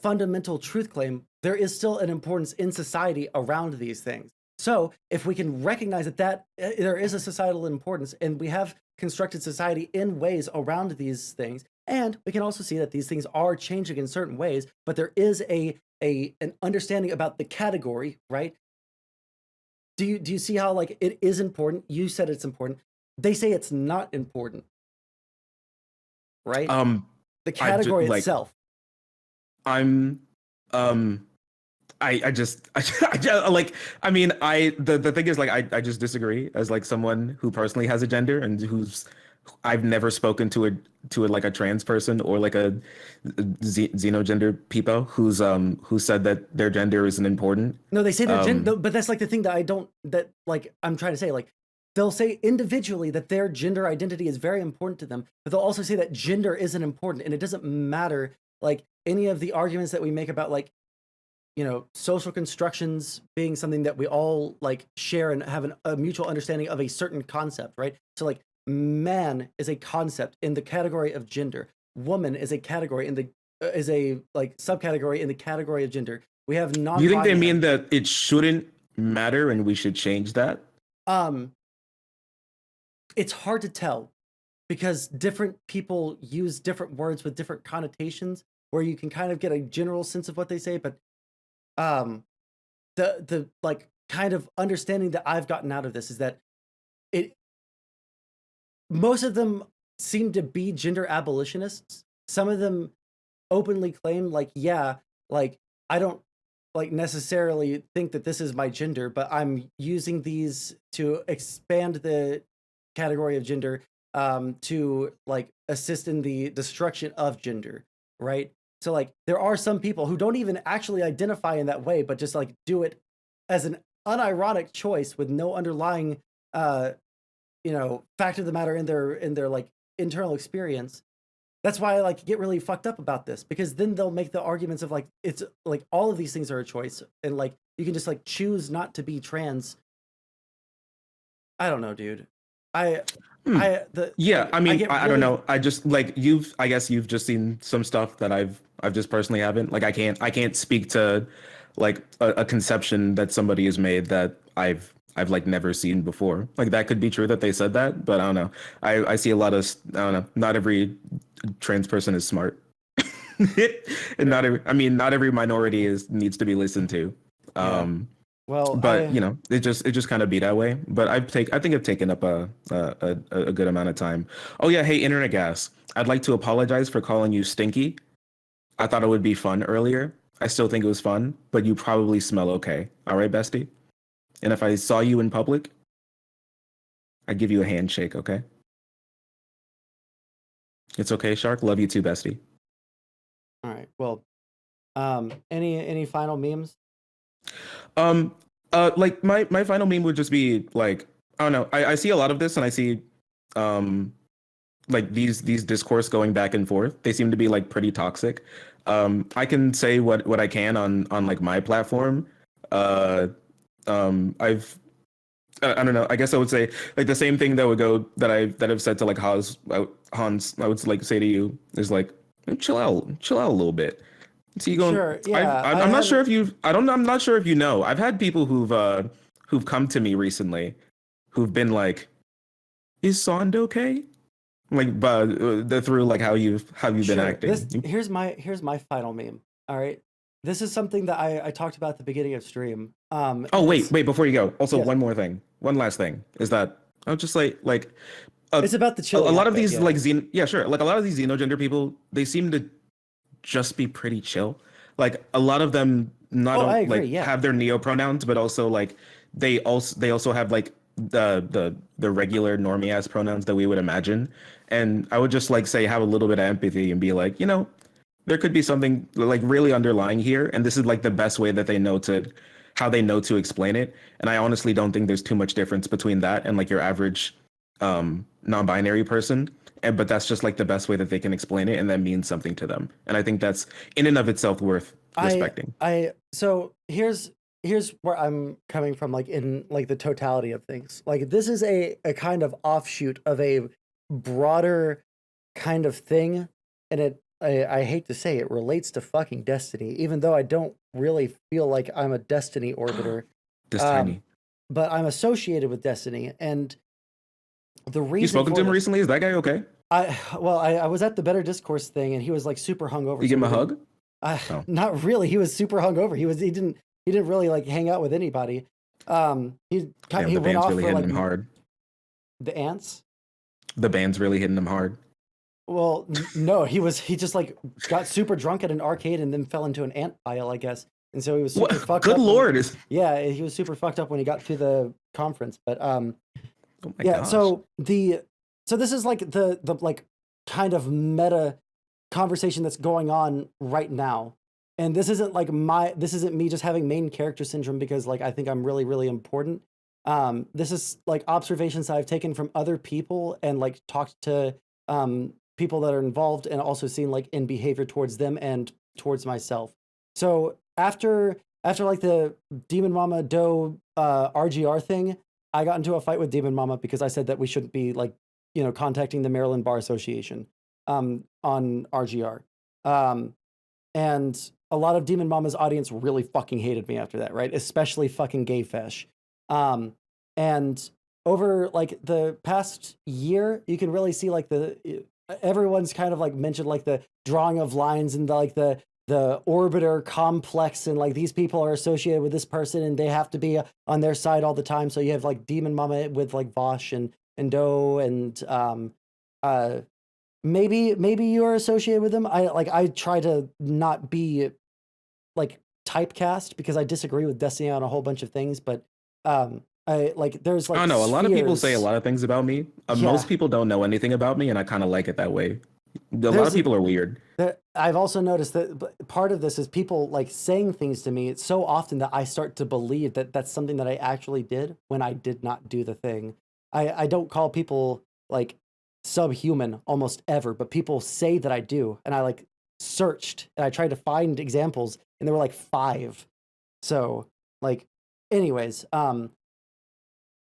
fundamental truth claim, there is still an importance in society around these things. So if we can recognize that there is a societal importance, and we have constructed society in ways around these things, and we can also see that these things are changing in certain ways, but there is an understanding about the category, right? Do you see how like it is important? You said it's important. They say it's not important, right? The category Like itself. I'm I just like I mean the thing is like I just disagree as like someone who personally has a gender and who's I've never spoken to a like a trans person or like a xenogender people who said that their gender isn't important. No, they say their gender, Um but that's like the thing that I don't, that like I'm trying to say, like they'll say individually that their gender identity is very important to them, but they'll also say that gender isn't important, and it doesn't matter like any of the arguments that we make about like social constructions being something that we all like share and have a mutual understanding of a certain concept, right? So like man is a concept in the category of gender, woman is a category in the is a like subcategory in the category of gender. We have do you think they non-binary. mean that it shouldn't matter and we should change that? um it's hard to tell because different people use different words with different connotations where you can kind of get a general sense of what they say, but um the like kind of understanding that I've gotten out of this is that it most of them seem to be gender abolitionists. Some of them openly claim like yeah, like I don't like necessarily think that this is my gender, but I'm using these to expand the category of gender to like assist in the destruction of gender, right? So like there are some people who don't even actually identify in that way, but just like do it as an unironic choice with no underlying uh fact of the matter in their like internal experience. That's why I like get really fucked up about this, because then they'll make the arguments of like it's like all of these things are a choice and like you can just like choose not to be trans. I don't know, dude. I Hmm. I the Yeah, like I I mean, get I don't really know. I just like I guess you've just seen some stuff that I've just personally haven't. Like I can't speak to like a conception that somebody has made that I've like never seen before. Like that could be true that they said that, but I don't know. I see a lot of I don't know. Not every trans person is smart, and not every I mean not every minority is needs to be listened to. yeah. Um, Well, but it just kind of be that way. But I think I've taken up a good amount of time. Oh yeah, hey internet gas, I'd like to apologize for calling you stinky. I thought it would be fun earlier. I still think it was fun, but you probably smell okay. All right, bestie. And if I saw you in public, I'd give you a handshake, okay? It's okay, Shark. Love you too, bestie. All right. Well, any final memes? Um, like my final meme would just be like, I don't know. I see a lot of this, and I see, um, like these discourse going back and forth. They seem to be like pretty toxic. I can say what I can on like my platform. Uh, I've I don't know. I guess I would say like the same thing that would go that I've said to like Hans. I would like say to you is like chill out a little bit. So you going? Sure. Yeah. I'm not sure if you. I don't. I'm not sure if you know. I've had people who've come to me recently, who've been like, "Is Sond okay?" Like, but through like how you've been Sure. acting. Here's my final meme. All right. This is something that I talked about at the beginning of stream. Oh and wait, before you go. Also, yes. one more thing. One last thing is that I was just like It's about the a chilling lot of outfit, these yeah. like yeah, sure. Like a lot of these xenogender people, they seem to just be pretty chill. Like a lot of them not I only agree, like yeah. have their neo pronouns, but also like they also have like the regular normie ass pronouns that we would imagine. And I would just like say have a little bit of empathy and be like, there could be something like really underlying here, and this is like the best way that they know to how they know to explain it. And I honestly don't think there's too much difference between that and like your average non-binary person. And but that's just like the best way that they can explain it, and that means something to them. And I think that's in and of itself worth respecting. So here's where I'm coming from, like in like the totality of things. Like this is a kind of offshoot of a broader kind of thing, and I hate to say it relates to fucking Destiny, even though I don't really feel like I'm a Destiny orbiter. This Um, tiny. but I'm associated with Destiny, and the reason You spoken for to him this, recently? Is that guy okay? I was at the Better Discourse thing, and he was like super hungover. You so give him we a didn't- hug? Oh. Not really. He was super hungover. He didn't really like hang out with anybody. He Damn, he the went band's off really for hitting like him hard. the ants. The band's really hitting him hard. Well, no, he just like got super drunk at an arcade and then fell into an ant pile, I guess. And so he was super fucked Good up. lord! Yeah, he was super fucked up when he got to the conference. But Oh my yeah, gosh. so this is like the like kind of meta conversation that's going on right now. And this isn't like this isn't me just having main character syndrome because like I think I'm really, really important. This is like observations that I've taken from other people and like talked to people that are involved and also seen like in behavior towards them and towards myself. So after like the Demon Mama Doe RGR thing, I got into a fight with Demon Mama because I said that we shouldn't be like, contacting the Maryland Bar Association on RGR. And a lot of Demon Mama's audience really fucking hated me after that, right? Especially fucking Gay Fesh. And over like the past year, you can really see like everyone's kind of like mentioned like the drawing of lines and the orbiter complex, and like these people are associated with this person and they have to be on their side all the time. So you have like Demon Mama with like Vosh and Doe and maybe you're associated with them. I try to not be like typecast because I disagree with Destiny on a whole bunch of things, but I like there's like I don't know. A lot of people say a spheres. lot of things about me. Yeah. Most people don't know anything about me, and I kind of like it that way. A lot There's of people are weird. I've also noticed that part of this is people like saying things to me so often that I start to believe that that's something that I actually did when I did not do the thing. I don't call people like subhuman almost ever, but people say that I do, and I like searched and I tried to find examples, and there were like 5. So like, anyways,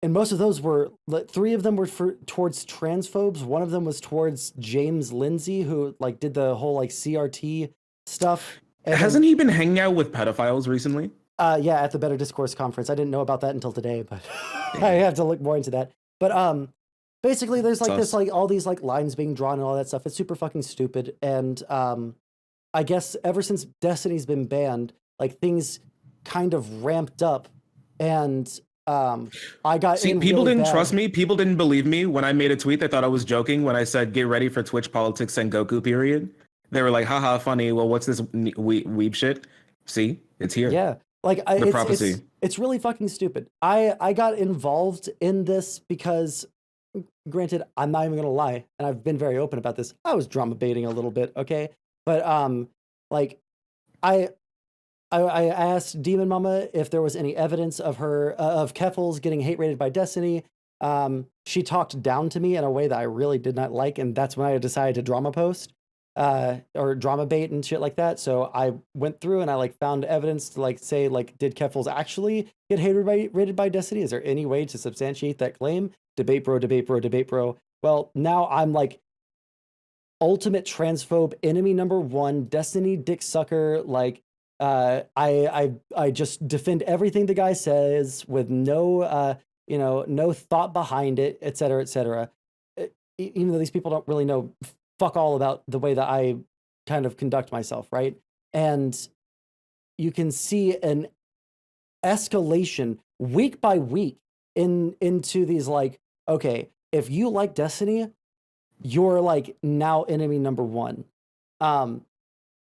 and most of those were 3 of them were towards transphobes. One of them was towards James Lindsay, who like did the whole like CRT stuff. And Hasn't he been hanging out with pedophiles recently? yeah, at the Better Discourse conference. I didn't know about that until today, but I have to look more into that. But basically there's like this like all these like lines being drawn and all that stuff. It's super fucking stupid. And I guess ever since Destiny's been banned, like things kind of ramped up, and I got See, in people really didn't bad. trust me. People didn't believe me when I made a tweet. They thought I was joking when I said, "Get ready for Twitch politics and Goku." Period. They were like, "Haha, funny." Well, what's this weeb shit? See, it's here. Yeah, like The prophecy. it's really fucking stupid. I got involved in this because granted, I'm not even gonna lie, and I've been very open about this. I was drama baiting a little bit, okay? But like I I asked Demon Mama if there was any evidence of her of Keffels getting hate rated by Destiny. She talked down to me in a way that I really did not like, and that's when I decided to drama post or drama bait and shit like that. So I went through and I like found evidence to like say like, did Keffels actually get rated by Destiny? Is there any way to substantiate that claim? Debate bro, debate bro, debate bro. Well, now I'm like ultimate transphobe, enemy number one, Destiny dick sucker. Like, I just defend everything the guy says with no, no thought behind it, et cetera, et cetera. Even though these people don't really know fuck all about the way that I kind of conduct myself, right? And you can see an escalation week by week into these like, okay, if you like Destiny, you're like now enemy number one. I'm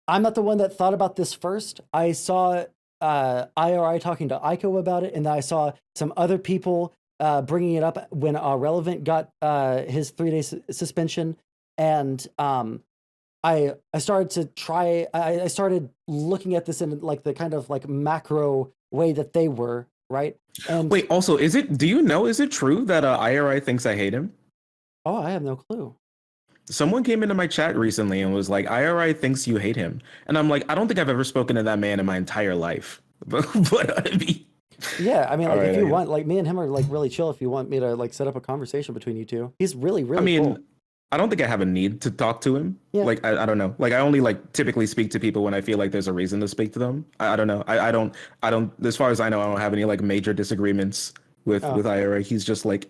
not the one that thought about this first. I saw IRI talking to Aiko about it, and then I saw some other people bringing it up when Relevant got his 3-day suspension, and I started to try. I started looking at this in like the kind of like macro way that they were, right? And wait, also, is it true that IRI thinks I hate him? oh, I have no clue. Someone came into my chat recently and was like, IRI thinks you hate him. And I'm like, I don't think I've ever spoken to that man in my entire life. But I mean, yeah, I mean, like, right, if you want, like, me and him are like really chill. If you want me to like set up a conversation between you two, he's really, really. I mean, cool. I don't think I have a need to talk to him. Yeah. Like, I don't know. Like, I only like typically speak to people when I feel like there's a reason to speak to them. I don't know. I don't, as far as I know, I don't have any like major disagreements with IRI. He's just like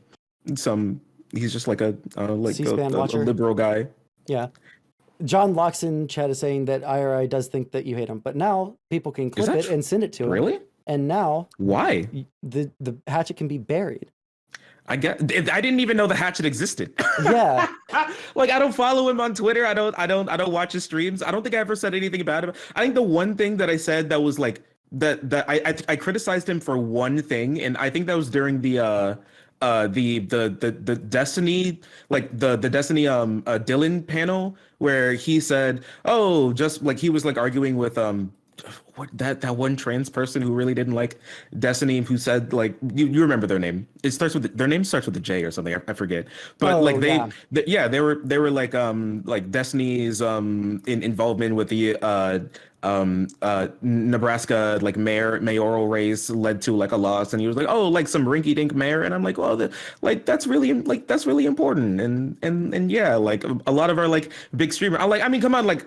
he's just like a liberal guy. Yeah. John Loxon chat is saying that IRI does think that you hate him, but now people can clip it and send it to him. Really? And now why? The hatchet can be buried. I didn't even know the hatchet existed. Yeah. Like, I don't follow him on Twitter. I don't watch his streams. I don't think I ever said anything about him. I think the one thing that I said that was like that I criticized him for one thing, and I think that was during the Destiny, like the Destiny Dylan panel, where he said, oh, just like he was like arguing with what that one trans person who really didn't like Destiny, who said like you remember their name, their name starts with a J or something, I forget, but like they were like Destiny's involvement with the Nebraska like mayoral race led to like a loss, and he was like, oh, like some rinky dink mayor, and I'm like, well, that's really important, and yeah, like a lot of our like big streamer, I mean, come on, like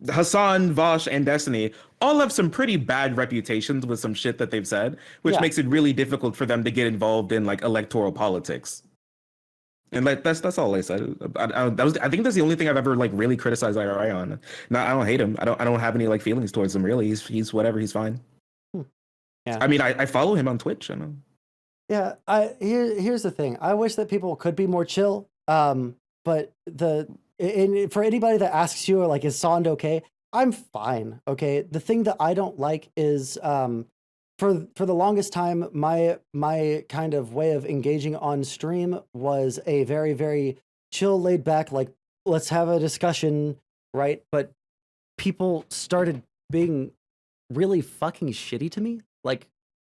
Hassan, Vosh, and Destiny all have some pretty bad reputations with some shit that they've said, which makes it really difficult for them to get involved in like electoral politics. And like that's all I said. I think that's the only thing I've ever like really criticized IRI on. No, I don't hate him. I don't have any like feelings towards him really. He's whatever. He's fine. Yeah. I mean, I follow him on Twitch. I know. Yeah. Here's the thing. I wish that people could be more chill. But for anybody that asks you like, is Sond okay? I'm fine. Okay. The thing that I don't like is for the longest time, my kind of way of engaging on stream was a very, very chill, laid back, like, let's have a discussion, right? But people started being really fucking shitty to me, like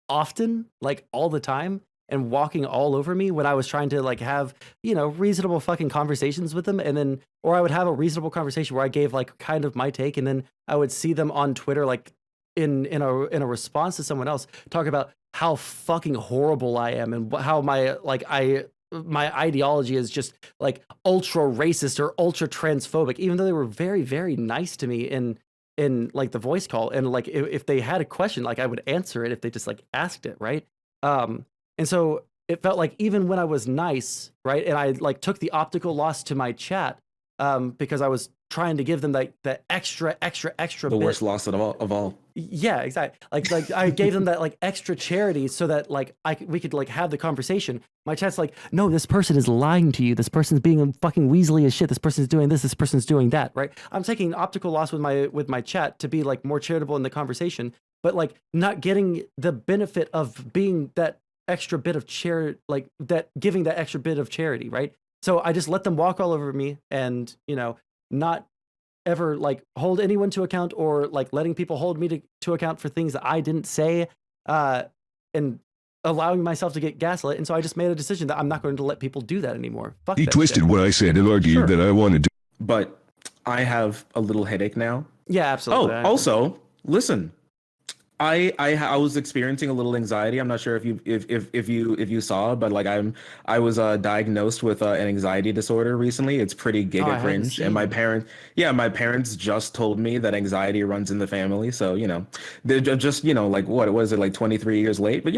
often, like all the time, and walking all over me when I was trying to like have, reasonable fucking conversations with them. And then, or I would have a reasonable conversation where I gave like kind of my take, and then I would see them on Twitter, like in a response to someone else, talk about how fucking horrible I am and how my ideology is just like ultra racist or ultra transphobic, even though they were very, very nice to me in like the voice call. And like, if they had a question, like I would answer it if they just like asked it. Right. And so it felt like even when I was nice, right, and I like took the optical loss to my chat because I was trying to give them like the extra the worst loss of all. Yeah, exactly. Like I gave them that like extra charity so that like we could like have the conversation. My chat's like, no, this person is lying to you. This person's being a fucking weaselly as shit. This person's doing this. This person's doing that. Right. I'm taking optical loss with my chat to be like more charitable in the conversation, but like not getting the benefit of being that extra bit of charity, like that, giving that extra bit of charity, right? So I just let them walk all over me, and not ever like hold anyone to account, or like letting people hold me to account for things that I didn't say, and allowing myself to get gaslit. And so I just made a decision that I'm not going to let people do that anymore. Fuck He that twisted shit. what I said and argued that I wanted to. But I have a little headache now. Yeah, absolutely. Oh, also, listen. I was experiencing a little anxiety. I'm not sure if you saw, but like I was diagnosed with an anxiety disorder recently. It's pretty I giga hadn't cringe, and seen my parents just told me that anxiety runs in the family. So they're just like what was it, like 23 years late, but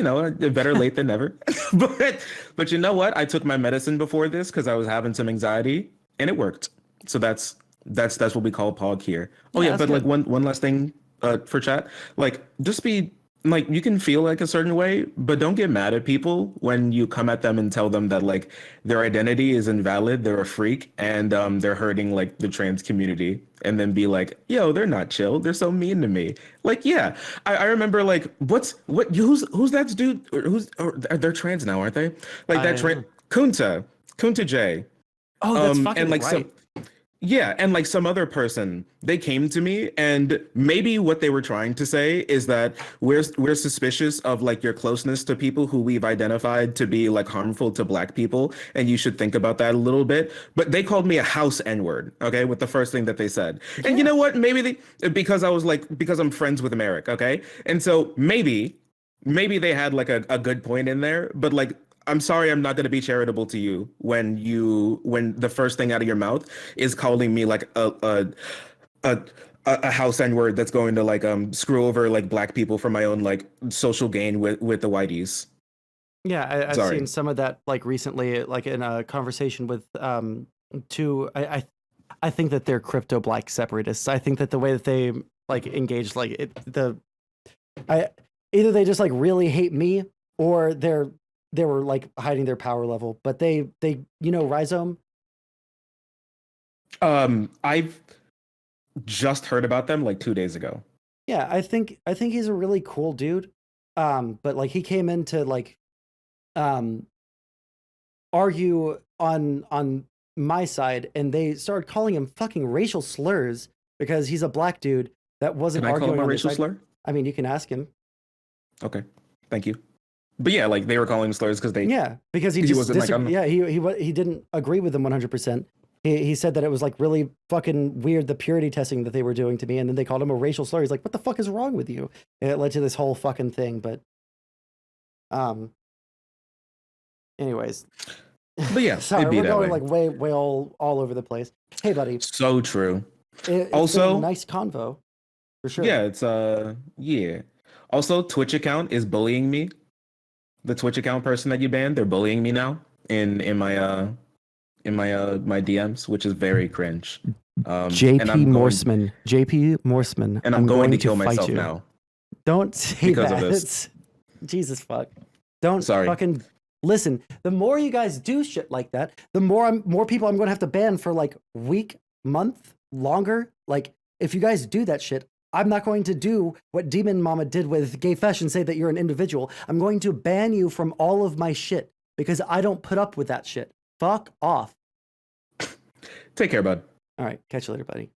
better late than never. but you know what? I took my medicine before this because I was having some anxiety, and it worked. So that's what we call POG here. Oh yeah, that's but like good. one last thing for chat, like just be like, you can feel like a certain way, but don't get mad at people when you come at them and tell them that like their identity is invalid, they're a freak, and they're hurting like the trans community, and then be like, yo, they're not chill, they're so mean to me. Like, yeah, I remember like who's that dude, or they're trans now, aren't they? Like that Kunta J. Oh, that's fucking And like right. yeah, and like some other person, they came to me, and maybe what they were trying to say is that we're suspicious of like your closeness to people who we've identified to be like harmful to Black people, and you should think about that a little bit. But they called me a house N-word, okay, with the first thing that they said. And you know what? Maybe because I'm friends with Merrick, okay, and so maybe they had like a good point in there, but like, I'm sorry, I'm not going to be charitable to you when the first thing out of your mouth is calling me like a house N word that's going to like screw over like Black people for my own like social gain with the whiteys. Yeah, I've Sorry. seen some of that like recently, like in a conversation with two. I think that they're crypto Black separatists. I think that the way that they like engage, like either they just like really hate me, or they were like hiding their power level. But they Rhizome. I've just heard about them like 2 days ago. Yeah, I think he's a really cool dude. But like he came in to like argue on my side, and they started calling him fucking racial slurs because he's a Black dude that wasn't Can I call arguing him a on their racial side. slur? I mean, you can ask him. Okay, thank you. But yeah, like they were calling him slurs because they Yeah, because he he just wasn't like, I'm- he didn't agree with them 100%. He said that it was like really fucking weird, the purity testing that they were doing to me, and then they called him a racial slur. He's like, "What the fuck is wrong with you?" And it led to this whole fucking thing. But anyways, But yeah, sorry, it'd be we're that going way. like way all over the place. Hey, buddy, So true. it's Also- been a nice convo for sure. Yeah, it's yeah. Also, Twitch account is bullying me. The Twitch account person that you banned, they're bullying me now in my DMs, which is very cringe. And JP I'm going, Morseman, and I'm going to kill fight myself you. now. Don't say Because that. of this. It's, Jesus fuck. Don't Sorry. fucking listen. The more you guys do shit like that, the more people I'm going to have to ban for like week, month, longer. Like if you guys do that shit, I'm not going to do what Demon Mama did with Gay Fesh and say that you're an individual. I'm going to ban you from all of my shit because I don't put up with that shit. Fuck off. Take care, bud. All right, catch you later, buddy.